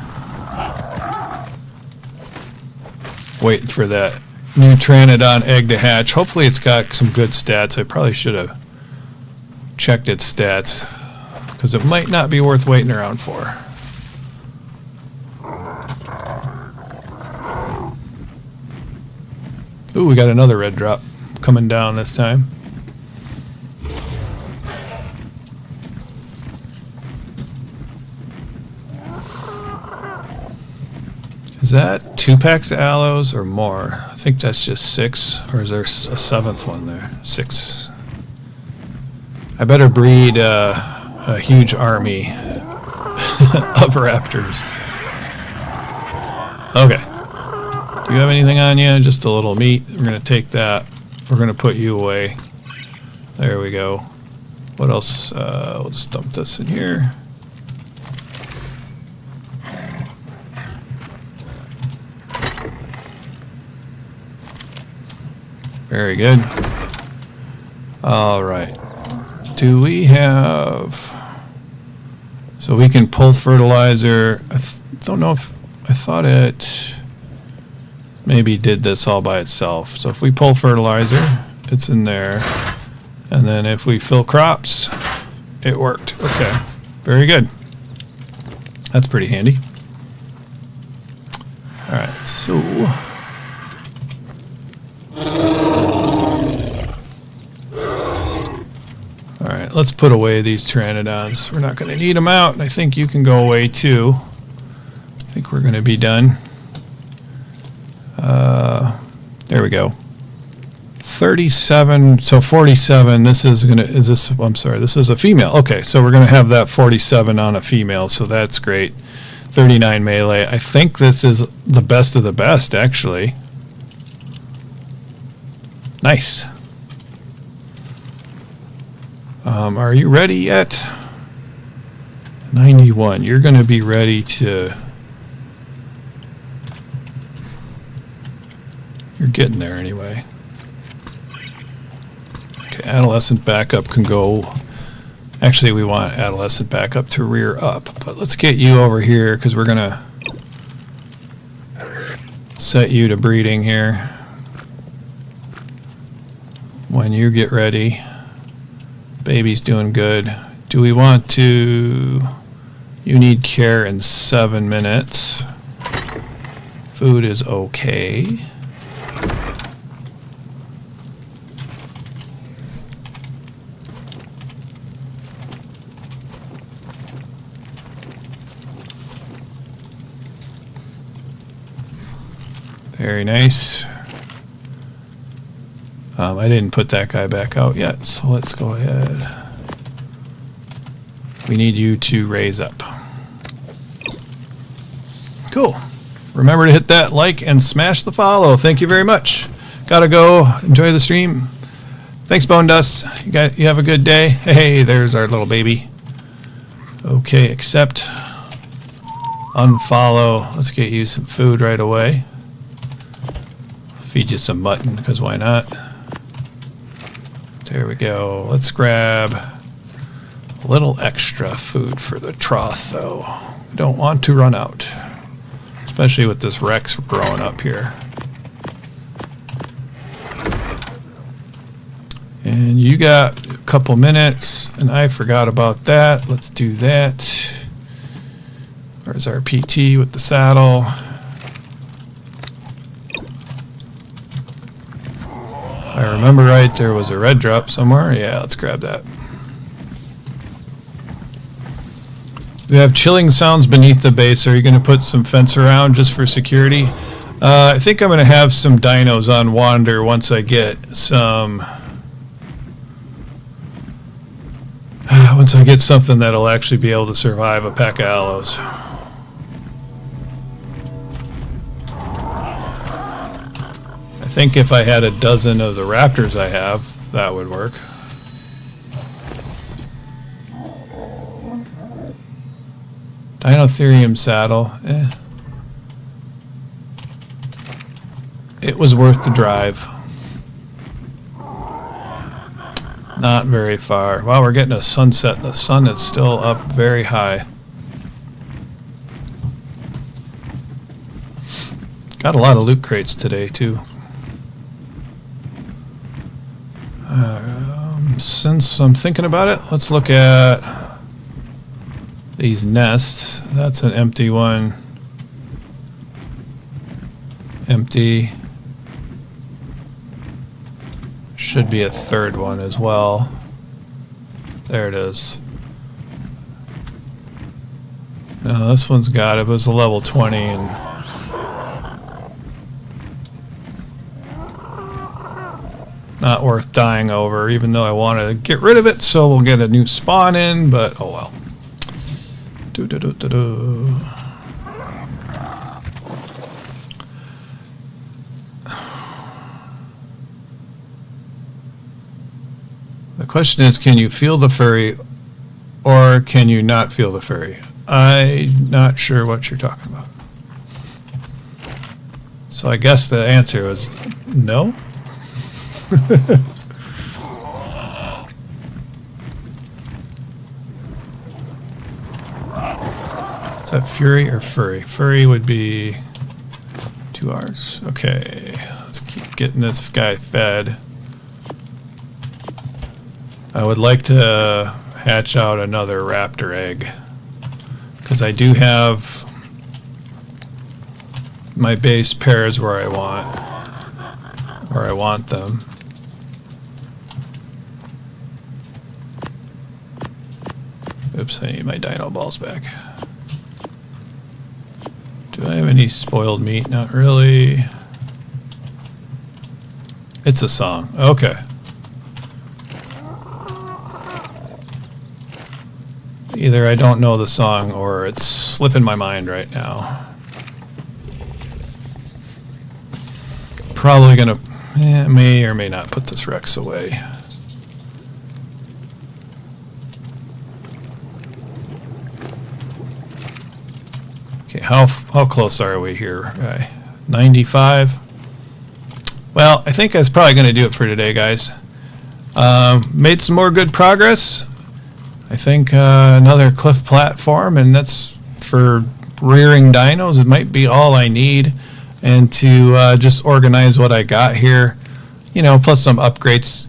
Speaker 1: Waiting for that new Pteranodon egg to hatch. Hopefully it's got some good stats. I probably should have checked its stats, because it might not be worth waiting around for. Ooh, we got another red drop coming down this time. Is that 2 packs of aloes or more? I think that's just 6, or is there a 7th one there? 6. I better breed a huge army of raptors. Okay. Do you have anything on you? Just a little meat. We're going to take that. We're going to put you away. There we go. What else? We'll just dump this in here. Very good. All right. Do we have... So we can pull fertilizer. I don't know if... I thought it maybe did this all by itself. So if we pull fertilizer, it's in there. And then if we fill crops, it worked. Okay. Very good. That's pretty handy. All right. So... Alright, let's put away these Pteranodons. We're not going to need them out, and I think you can go away too. I think we're going to be done. There we go. 37, so 47, this is going to, is this, I'm sorry, this is a female. Okay, so we're going to have that 47 on a female, so that's great. 39 melee. I think this is the best of the best, actually. Nice. Are you ready yet? 91. You're going to be ready to... You're getting there anyway. Okay, adolescent backup can go... Actually, we want adolescent backup to rear up. But let's get you over here, because we're going to set you to breeding here. When you get ready... Baby's doing good. Do we want to You need care in 7 minutes. Food is okay. Very nice. I didn't put that guy back out yet, so let's go ahead. We need you to raise up. Cool. Remember to hit that like and smash the follow. Thank you very much. Gotta go. Enjoy the stream. Thanks, BBonedust. You have a good day. Hey, there's our little baby. Okay, accept. Unfollow. Let's get you some food right away. Feed you some mutton, because why not? There we go. Let's grab a little extra food for the trough, though. We don't want to run out, especially with this Rex growing up here. And you got a couple minutes, and I forgot about that. Let's do that. Where's our PT with the saddle? If I remember right, there was a red drop somewhere. Yeah, let's grab that. We have chilling sounds beneath the base. Are you going to put some fence around just for security? I think I'm going to have some dinos on wander once I get some... once I get something that'll actually be able to survive a pack of aloes. I think if I had a dozen of the raptors I have, that would work. Dinotherium saddle. It was worth the drive. Not very far. Wow, we're getting a sunset. The sun is still up very high. Got a lot of loot crates today, too. Since I'm thinking about it, let's look at these nests. That's an empty one. Empty. Should be a third one as well. There it is. No, this one's got it. It was a level 20 and not worth dying over, even though I want to get rid of it so we'll get a new spawn in, but oh well. The question is, can you feel the furry or can you not feel the furry? I'm not sure what you're talking about. So I guess the answer was no. Is that fury or furry? Furry would be 2 R's. Okay, let's keep getting this guy fed. I would like to hatch out another raptor egg because I do have my base pairs where I want them. Oops, I need my dino balls back. Do I have any spoiled meat? Not really. It's a song. Okay. Either I don't know the song or it's slipping my mind right now. Probably gonna may or may not put this Rex away. Okay, how close are we here? 95. Well, I think that's probably going to do it for today, guys. Made some more good progress. I think another cliff platform, and that's for rearing dinos. It might be all I need, and to just organize what I got here, you know, plus some grades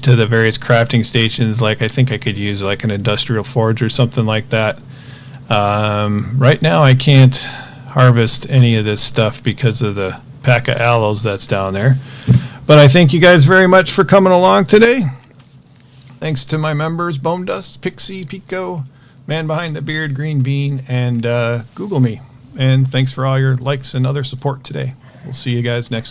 Speaker 1: to the various crafting stations. Like I think I could use like an industrial forge or something like that. Right now I can't harvest any of this stuff because of the pack of aloes that's down there. But I thank you guys very much for coming along today. Thanks to my members, BBonedust, Pixie, Peko, Man Behind the Beard, Greenebean, and Google me. And thanks for all your likes and other support today. We'll see you guys next